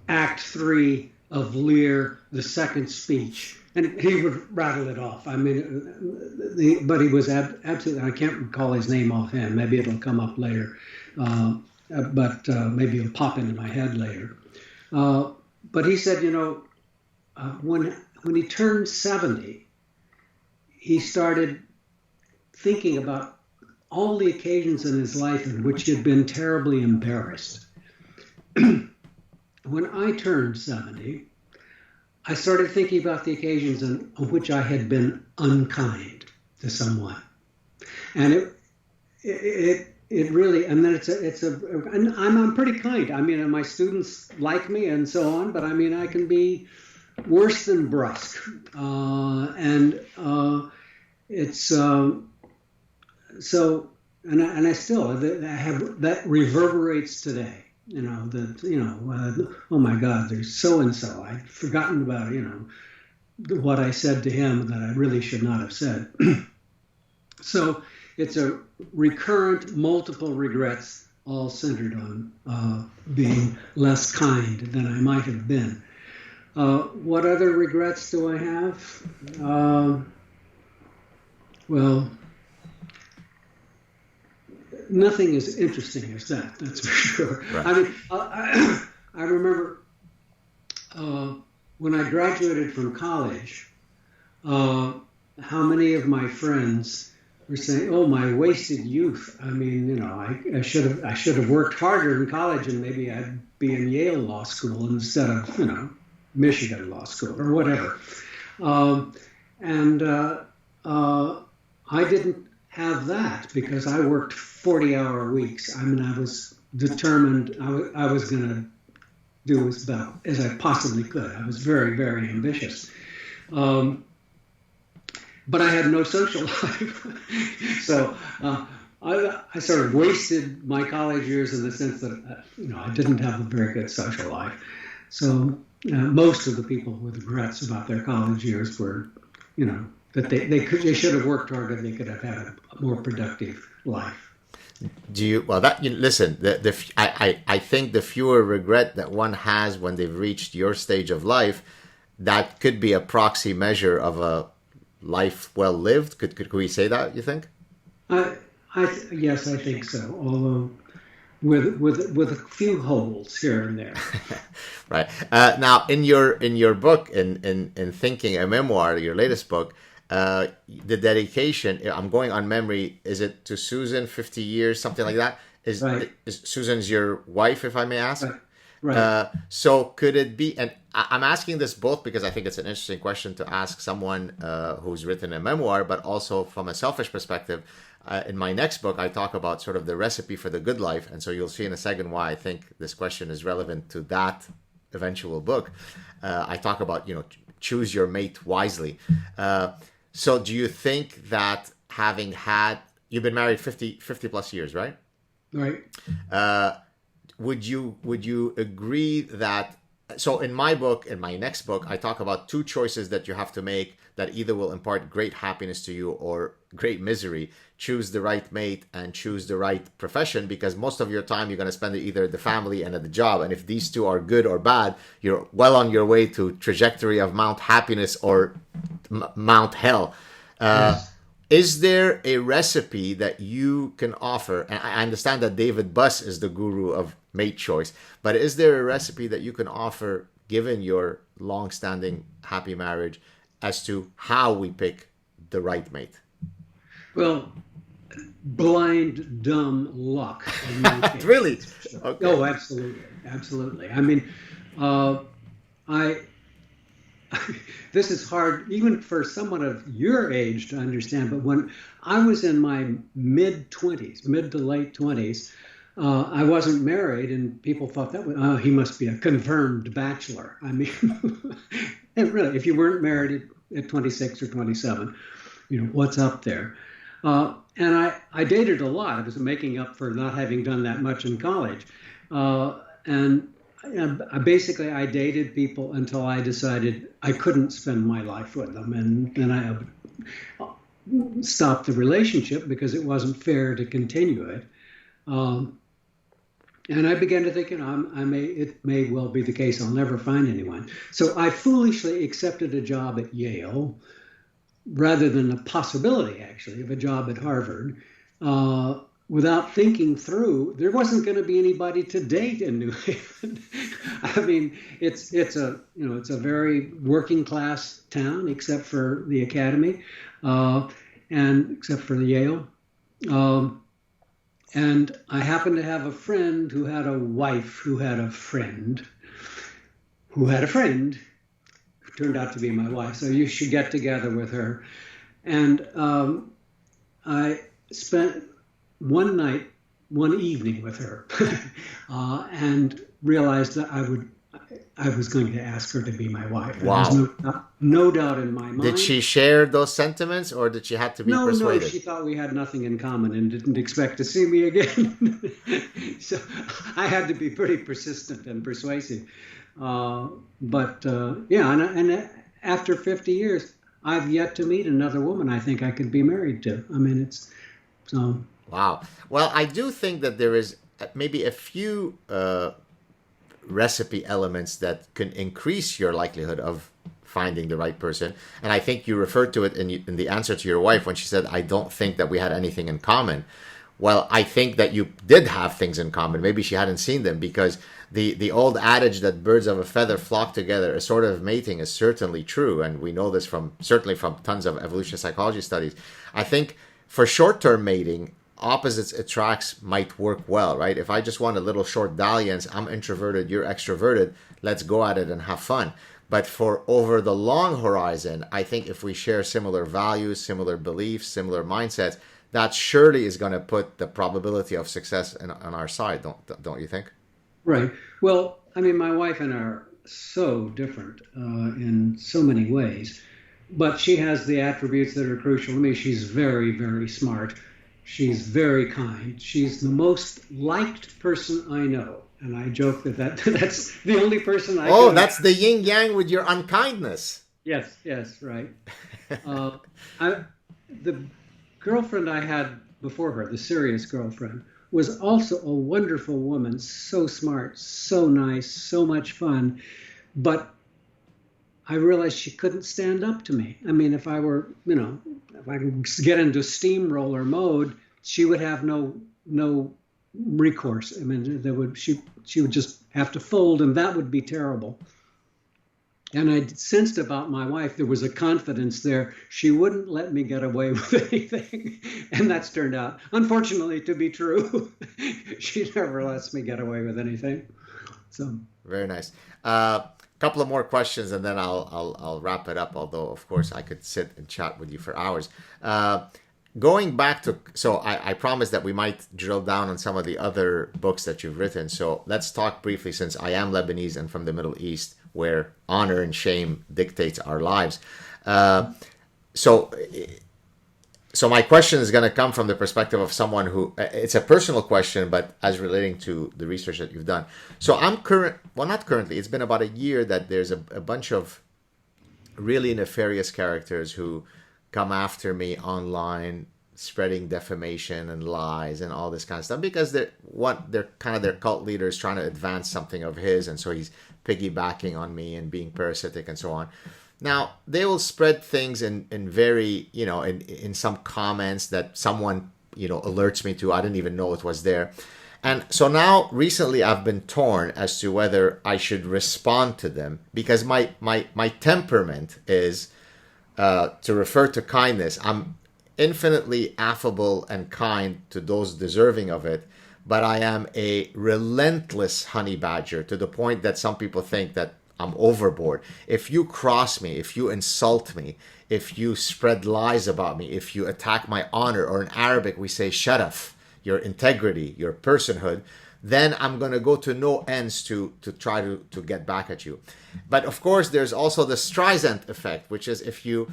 Act 3 of Lear, the second speech, and he would rattle it off. I mean, but he was absolutely, I can't recall his name offhand. Maybe it'll come up later, but maybe it'll pop into my head later. But he said, when he turned 70, he started thinking about all the occasions in his life in which he had been terribly embarrassed. When I turned 70, I started thinking about the occasions on which I had been unkind to someone. And it really, and then and I'm pretty kind. I mean, and my students like me and so on, but I mean, I can be worse than brusque. It's so, and I still, I have, that reverberates today. Oh my God, there's so-and-so. I'd forgotten about, what I said to him that I really should not have said. So it's a recurrent, multiple regrets, all centered on being less kind than I might have been. What other regrets do I have? Well, nothing as interesting as that, that's for sure. Right. I mean, I remember when I graduated from college, how many of my friends were saying, "Oh, my wasted youth. I mean, I should have worked harder in college, and maybe I'd be in Yale Law School instead of Michigan Law School or whatever." I didn't have that because I worked 40-hour weeks. I mean, I was determined I was going to do as well as I possibly could. I was very, very ambitious. But I had no social life. So I sort of wasted my college years in the sense that, I didn't have a very good social life. So most of the people with regrets about their college years were, that they should have worked harder. They could have had a more productive life. Listen, I think the fewer regret that one has when they've reached your stage of life, that could be a proxy measure of a life well lived. Could we say that, you think? Yes, I think so. Although with a few holes here and there. Right. Now, in your book, in Thinking, a Memoir, your latest book, the dedication, I'm going on memory, is it to Susan, 50 years, something like that? Is Susan's your wife, if I may ask? Right. So could it be, and I'm asking this both because I think it's an interesting question to ask someone who's written a memoir, but also from a selfish perspective. In my next book, I talk about sort of the recipe for the good life. And so you'll see in a second why I think this question is relevant to that eventual book. I talk about, choose your mate wisely. So do you think that you've been married 50 plus years, right? Right. Would you agree that, so in my book, in my next book, I talk about 2 choices that you have to make that either will impart great happiness to you or great misery. Choose the right mate and choose the right profession, because most of your time you're going to spend it either at the family and at the job. And if these 2 are good or bad, you're well on your way to trajectory of Mount Happiness or Mount Hell. Yes. Is there a recipe that you can offer? And I understand that David Buss is the guru of mate choice, but is there a recipe that you can offer, given your long-standing happy marriage, as to how we pick the right mate? Well, blind, dumb luck. In my case. Really? Okay. Oh, absolutely, absolutely. I mean, I this is hard even for someone of your age to understand, but when I was in my mid to late 20s, I wasn't married, and people thought that he must be a confirmed bachelor. I mean, really, if you weren't married at 26 or 27, what's up there? And I dated a lot. I was making up for not having done that much in college. And I dated people until I decided I couldn't spend my life with them. And then I stopped the relationship because it wasn't fair to continue it. And I began to think, it may well be the case I'll never find anyone. So I foolishly accepted a job at Yale rather than the possibility, actually, of a job at Harvard, without thinking through. There wasn't going to be anybody to date in New Haven. I mean, it's a very working class town, except for the academy, and except for the Yale. And I happened to have a friend who had a wife who had a friend who had a friend who turned out to be my wife. So you should get together with her. And I spent one evening with her and realized that I was going to ask her to be my wife. Wow. There's no doubt in my mind. Did she share those sentiments, or did she have to be persuaded? No, she thought we had nothing in common and didn't expect to see me again. So I had to be pretty persistent and persuasive. And after 50 years, I've yet to meet another woman I think I could be married to. I mean, it's so. Wow. Well, I do think that there is maybe a few recipe elements that can increase your likelihood of finding the right person. And I think you referred to it in the answer to your wife when she said, I don't think that we had anything in common. Well, I think that you did have things in common. Maybe she hadn't seen them, because the old adage that birds of a feather flock together, a sort of mating, is certainly true. And we know this certainly from tons of evolutionary psychology studies. I think for short-term mating, opposites attracts might work well, right? If I just want a little short dalliance, I'm introverted, you're extroverted, let's go at it and have fun. But for over the long horizon, I think if we share similar values, similar beliefs, similar mindsets, that surely is going to put the probability of success on our side, don't you think? Right. Well, I mean, my wife and I are so different in so many ways, but she has the attributes that are crucial to me. She's very, very smart. She's very kind. She's the most liked person I know. And I joke that's the only person I Oh, that's the yin yang with your unkindness. Yes, right. The girlfriend I had before her, the serious girlfriend, was also a wonderful woman, so smart, so nice, so much fun. But I realized she couldn't stand up to me. I mean, if I could get into steamroller mode, she would have no recourse. I mean, she would just have to fold, and that would be terrible. And I sensed about my wife, there was a confidence there. She wouldn't let me get away with anything. And that's turned out, unfortunately, to be true. She never lets me get away with anything. So very nice. Couple of more questions, and then I'll wrap it up. Although, of course, I could sit and chat with you for hours. Going back to, so I promised that we might drill down on some of the other books that you've written. So let's talk briefly, since I am Lebanese and from the Middle East, where honor and shame dictates our lives. So my question is going to come from the perspective of someone who, it's a personal question, but as relating to the research that you've done. So not currently, it's been about a year that there's a bunch of really nefarious characters who come after me online, spreading defamation and lies and all this kind of stuff, because they're kind of their cult leaders trying to advance something of his, and so he's piggybacking on me and being parasitic and so on. Now, they will spread things in very, in some comments that someone, alerts me to. I didn't even know it was there. And so now, recently, I've been torn as to whether I should respond to them, because my temperament is, to refer to kindness, I'm infinitely affable and kind to those deserving of it, but I am a relentless honey badger to the point that some people think that I'm overboard. If you cross me, if you insult me, if you spread lies about me, if you attack my honor, or in Arabic we say sharaf, your integrity, your personhood, then I'm going to go to no ends to try to get back at you. But of course, there's also the Streisand effect, which is if you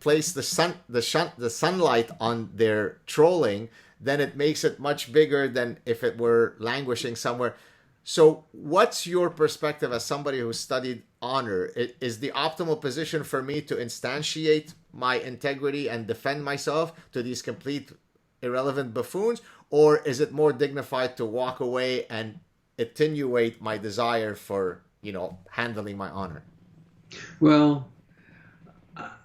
place the sunlight on their trolling, then it makes it much bigger than if it were languishing somewhere. So what's your perspective as somebody who studied honor? Is the optimal position for me to instantiate my integrity and defend myself to these complete irrelevant buffoons? Or is it more dignified to walk away and attenuate my desire for, handling my honor? Well,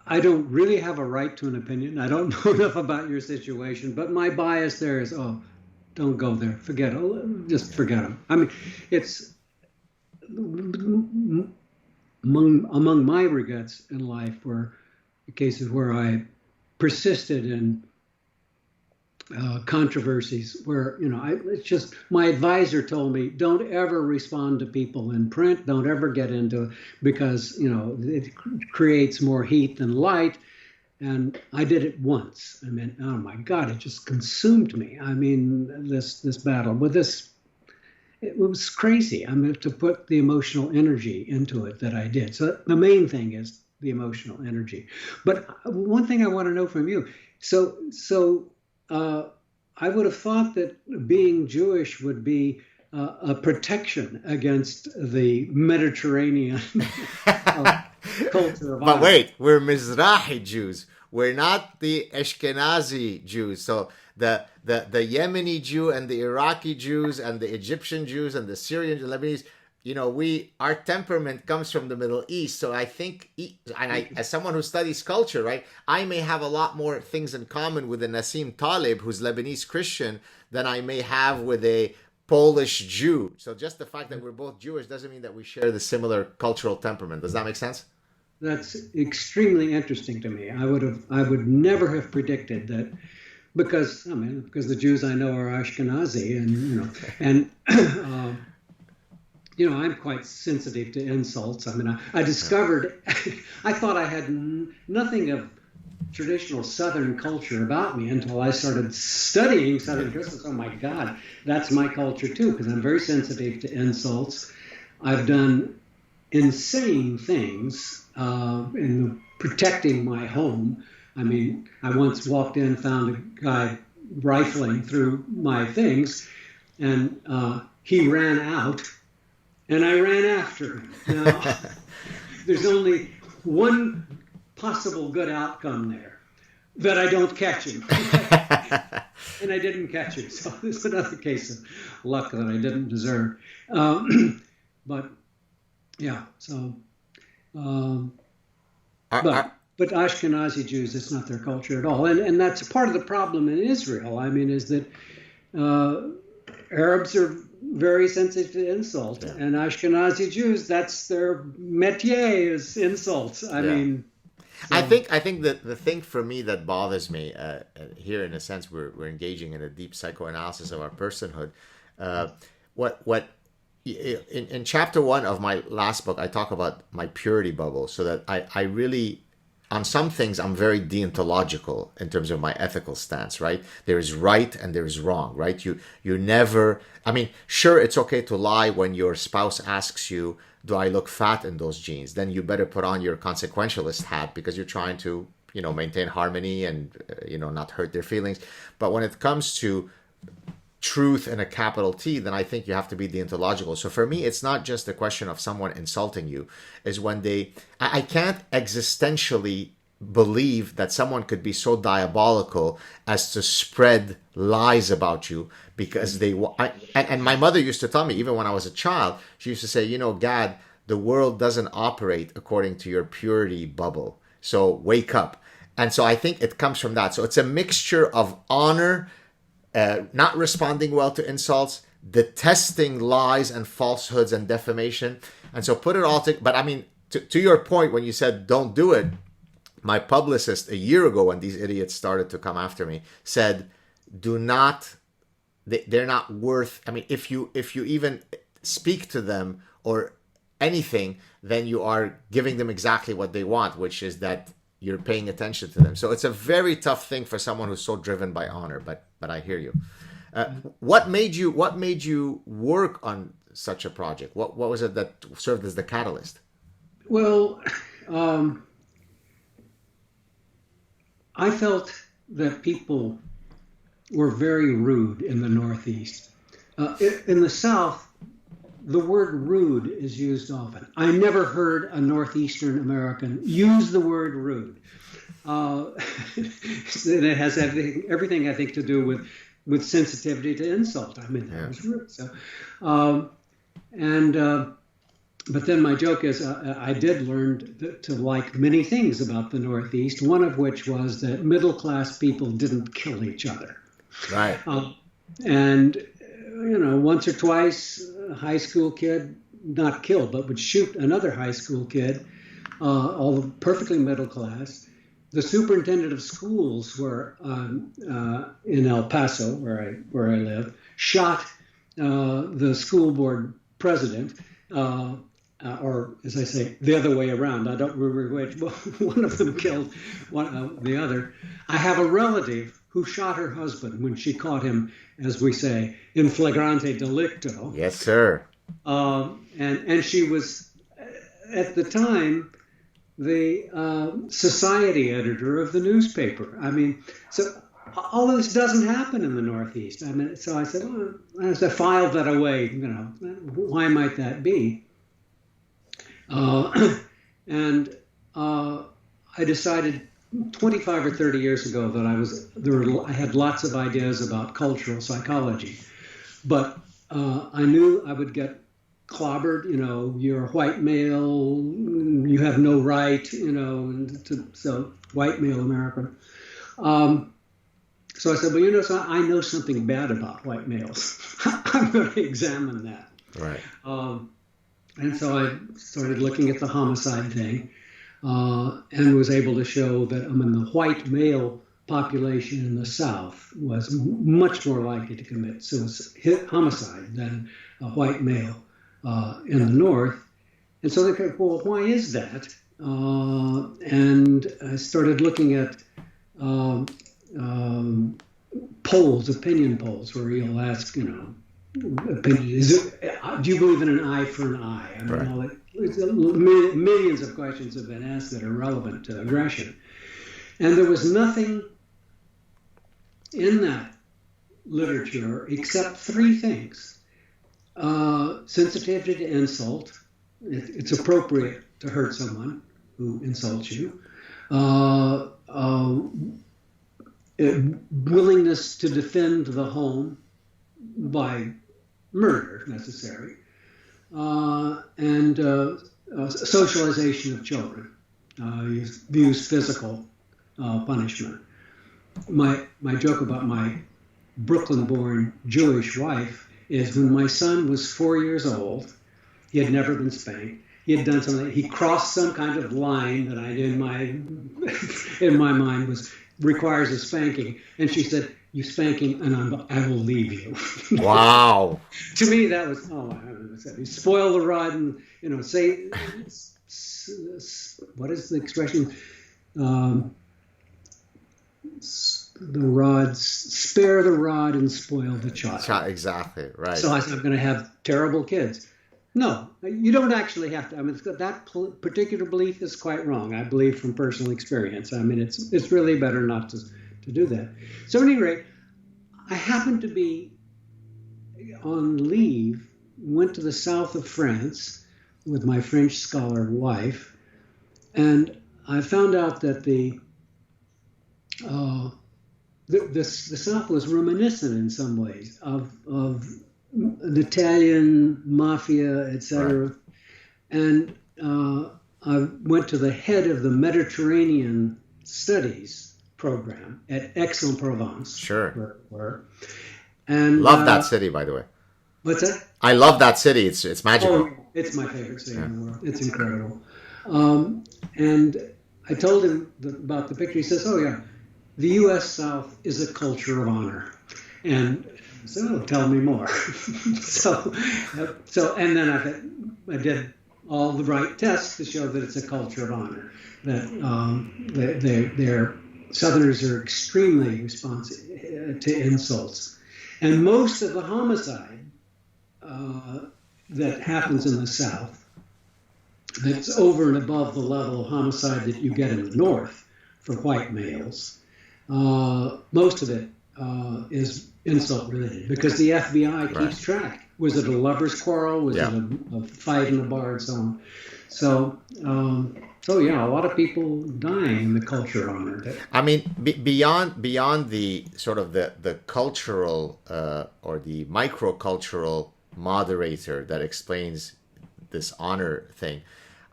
I don't really have a right to an opinion. I don't know enough about your situation, but my bias there is, don't go there. Forget it. Just forget them. I mean, it's among my regrets in life were the cases where I persisted in controversies where, it's just my advisor told me, don't ever respond to people in print. Don't ever get into it because, it creates more heat than light. And I did it once. I mean, oh my God, it just consumed me. I mean, this battle with this, it was crazy. I mean, to put the emotional energy into it that I did. So the main thing is the emotional energy. But one thing I want to know from you. So I would have thought that being Jewish would be a protection against the Mediterranean culture of But wait, we're Mizrahi Jews. We're not the Ashkenazi Jews. So the Yemeni Jew and the Iraqi Jews and the Egyptian Jews and the Syrian and Lebanese, our temperament comes from the Middle East. So I think, as someone who studies culture, right, I may have a lot more things in common with a Nassim Taleb, who's Lebanese Christian, than I may have with a Polish Jew. So just the fact that we're both Jewish doesn't mean that we share the similar cultural temperament. Does that make sense? That's extremely interesting to me. I would never have predicted that, because the Jews I know are Ashkenazi, and I'm quite sensitive to insults. I mean, I discovered, I thought I had nothing of traditional Southern culture about me until I started studying Southern Christmas. Oh my God, that's my culture too, because I'm very sensitive to insults. I've done insane things in protecting my home. I mean, I once walked in, found a guy rifling through my things, and he ran out, and I ran after him. Now, there's only one possible good outcome there, that I don't catch him. And I didn't catch him, so it's another case of luck that I didn't deserve. But yeah, so but Ashkenazi Jews, it's not their culture at all, and that's part of the problem in Israel. I mean, is that Arabs are very sensitive to insult, and Ashkenazi Jews, that's their métier, is insults. I mean. So. I think that the thing for me that bothers me here, in a sense, we're engaging in a deep psychoanalysis of our personhood. In chapter 1 of my last book, I talk about my purity bubble, so that I really, on some things, I'm very deontological in terms of my ethical stance, right? There is right and there is wrong, right? You never, I mean, sure, it's okay to lie when your spouse asks you, do I look fat in those jeans? Then you better put on your consequentialist hat, because you're trying to, maintain harmony and, not hurt their feelings. But when it comes to truth in a capital T, then I think you have to be deontological. So for me, it's not just a question of someone insulting you. Is when I can't existentially believe that someone could be so diabolical as to spread lies about you because and my mother used to tell me, even when I was a child, she used to say, Gad, the world doesn't operate according to your purity bubble. So wake up. And so I think it comes from that. So it's a mixture of honor, not responding well to insults, detesting lies and falsehoods and defamation. And so put it all together. But I mean, to your point, when you said don't do it, my publicist a year ago, when these idiots started to come after me, said, do not, they're not worth, I mean, if you even speak to them or anything, then you are giving them exactly what they want, which is that you're paying attention to them. So it's a very tough thing for someone who's so driven by honor, but I hear you. What made you work on such a project? What was it that served as the catalyst? Well, I felt that people were very rude in the Northeast. In the South, the word rude is used often. I never heard a Northeastern American use the word rude. It has everything I think to do with sensitivity to insult. I mean, that was rude. So, but then my joke is I did learn to like many things about the Northeast, one of which was that middle-class people didn't kill each other. Right. And, once or twice, a high school kid, not killed, but would shoot another high school kid, all perfectly middle class. The superintendent of schools were in El Paso, where I live, shot the school board president, or as I say, the other way around. I don't remember which. One of them killed the other. I have a relative who shot her husband when she caught him, as we say, in flagrante delicto. Yes, sir. And she was, at the time, the society editor of the newspaper. I mean, so all of this doesn't happen in the Northeast. I mean, so I said, well, as I filed that away, why might that be? And I decided 25 or 30 years ago that I had lots of ideas about cultural psychology, but I knew I would get clobbered. You're a white male, you have no right, so white male American. So I said, well, so I know something bad about white males. I'm going to examine that. Right. And so I started looking at the homicide thing, and was able to show that the white male population in the South was much more likely to commit homicide than a white male in the North. And so they said, well, why is that? And I started looking at opinion polls, where you'll ask, opinion, do you believe in an eye for an eye? I mean, right. Millions of questions have been asked that are relevant to aggression. And there was nothing in that literature except three things. Sensitivity to insult. It's appropriate to hurt someone who insults you. Willingness to defend the home by murder, if necessary. And socialization of children. Use physical punishment. My joke about my Brooklyn-born Jewish wife is when my son was 4 years old, he had never been spanked. He had done something. He crossed some kind of line that in my mind requires a spanking. And she said, "You spank him, and I will leave you." Wow. To me, that was you spoil the rod, and say, what is the expression? The rod, spare the rod and spoil the child. Exactly, right. So I said, I'm going to have terrible kids. No, you don't actually have to. I mean, that particular belief is quite wrong. I believe from personal experience. I mean, it's really better not to do that. So at any rate, I happened to be on leave, went to the south of France with my French scholar wife, and I found out that the South was reminiscent in some ways of the Italian mafia, etc. Right. And I went to the head of the Mediterranean Studies program at Aix-en-Provence. Sure. And love that city, by the way. What's that? I love that city. It's magical. Oh, it's my favorite city in the world. It's incredible. And I told him about the picture. He says, "Oh yeah, the U.S. South is a culture of honor," and so tell me more. so and then I did all the right tests to show that it's a culture of honor. That they're Southerners are extremely responsive to insults, and most of the homicide that happens in the South, that's over and above the level of homicide that you get in the North for white males. Most of it is insult related because the FBI keeps track. Was it a lover's quarrel? Was it a fight in the bar and so on? So yeah, a lot of people dying in the culture of honor. I mean, beyond the sort of the cultural or the microcultural moderator that explains this honor thing,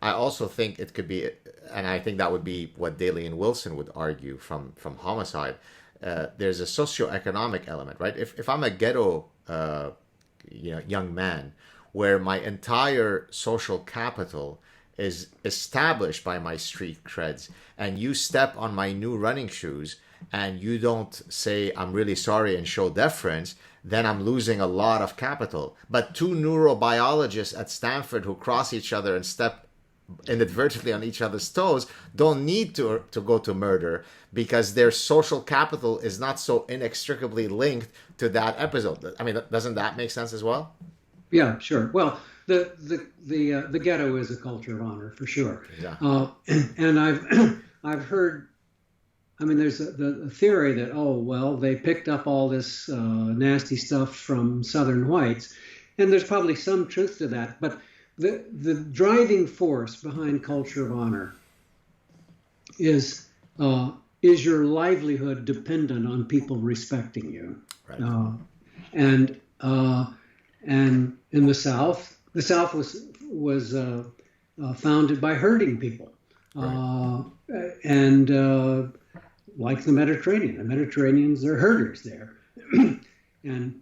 I also think it could be, and I think that would be what Daley and Wilson would argue from homicide. There's a socioeconomic element, right? If I'm a ghetto young man where my entire social capital is established by my street creds, and you step on my new running shoes and you don't say I'm really sorry and show deference, then I'm losing a lot of capital. But two neurobiologists at Stanford who cross each other and step inadvertently on each other's toes don't need to go to murder because their social capital is not so inextricably linked to that episode. I mean, doesn't that make sense as well? Yeah, sure. Well, the ghetto is a culture of honor for sure. Yeah. And I've heard. I mean, there's a theory that they picked up all this nasty stuff from Southern whites, and there's probably some truth to that. But the driving force behind culture of honor is your livelihood dependent on people respecting you? Right. And in the South was founded by herding people, right. And like the Mediterraneans are herders there, and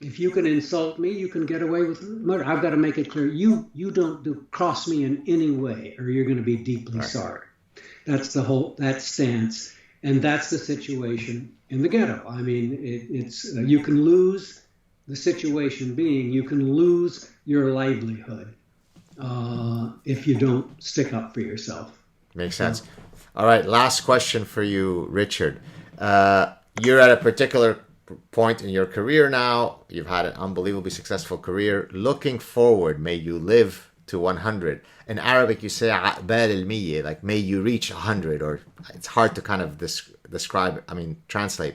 if you can insult me, you can get away with murder. I've got to make it clear, you don't cross me in any way, or you're going to be deeply right. sorry. That's that stance, and that's the situation in the ghetto. I mean, it's you can lose. The situation being, you can lose your livelihood if you don't stick up for yourself. Makes sense. All right, last question for you, Richard. You're at a particular point in your career now. You've had an unbelievably successful career. Looking forward, may you live to 100. In Arabic, you say عقبال المية, like may you reach 100, or it's hard to kind of translate.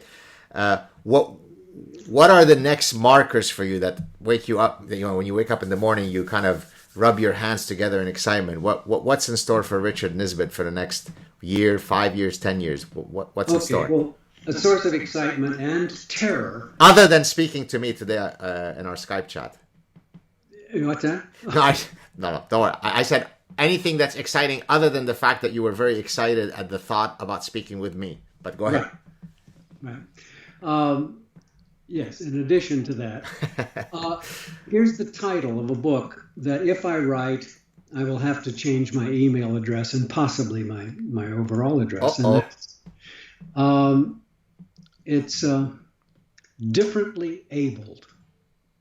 What are the next markers for you that wake you up? When you wake up in the morning, you kind of rub your hands together in excitement. What's in store for Richard Nisbett for the next year, 5 years, 10 years? What's in store? Well, a source of excitement and terror. Other than speaking to me today in our Skype chat. What's that? No, don't worry. I said anything that's exciting other than the fact that you were very excited at the thought about speaking with me. But go ahead. Right. Yes, in addition to that, here's the title of a book that if I write, I will have to change my email address and possibly my overall address. And it's Differently Abled,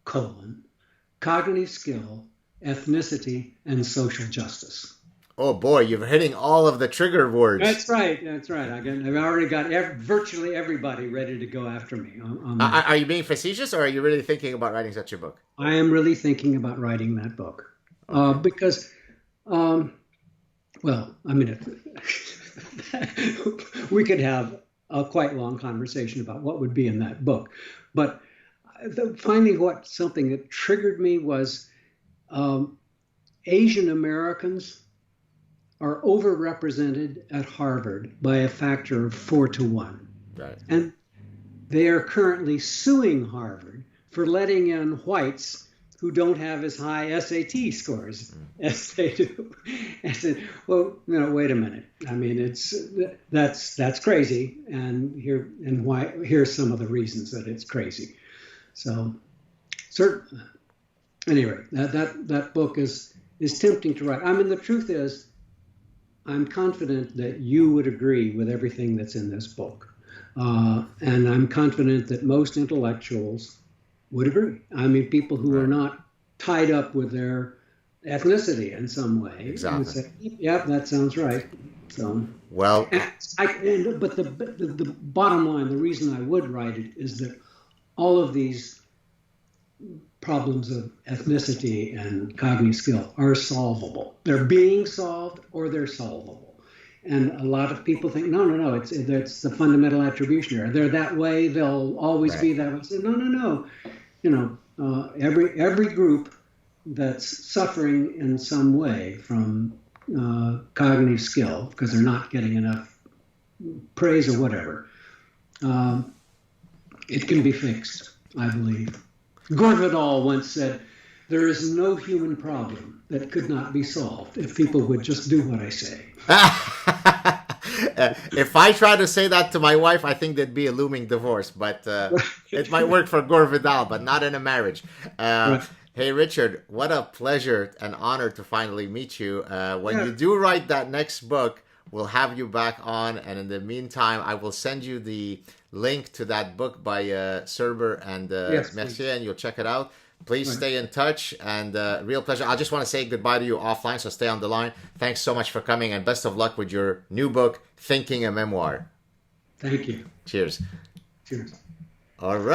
Cognitive Skill, Ethnicity, and Social Justice. Oh boy, you're hitting all of the trigger words. That's right. I've already got virtually everybody ready to go after me. Are you being facetious, or are you really thinking about writing such a book? I am really thinking about writing that book. Because, we could have a quite long conversation about what would be in that book. But finding something that triggered me was Asian Americans are overrepresented at Harvard by a factor of 4 to 1. Right. And they are currently suing Harvard for letting in whites who don't have as high SAT scores as they do. I said, well, wait a minute. I mean, that's crazy. And here's some of the reasons that it's crazy. So, anyway, that book is tempting to write. I mean, the truth is, I'm confident that you would agree with everything that's in this book. And I'm confident that most intellectuals would agree. I mean, people who are not tied up with their ethnicity in some way Exactly. would say, "Yep, that sounds right." So, well, but the bottom line, the reason I would write it is that all of these problems of ethnicity and cognitive skill are solvable. They're being solved or they're solvable. And a lot of people think, no, it's the fundamental attribution error. They're that way, they'll always be that way. So, no. Every group that's suffering in some way from cognitive skill because they're not getting enough praise or whatever, it can be fixed, I believe. Gore Vidal once said, "There is no human problem that could not be solved if people would just do what I say." If I try to say that to my wife, I think there'd be a looming divorce. But it might work for Gore Vidal, but not in a marriage. Hey, Richard, what a pleasure and honor to finally meet you. When you do write that next book, we'll have you back on. And in the meantime, I will send you the link to that book by Serber and Mercier, and you'll check it out. Please stay in touch, and real pleasure. I just want to say goodbye to you offline, so stay on the line. Thanks so much for coming, and best of luck with your new book, Thinking a Memoir. Thank you. Cheers. Cheers. All right.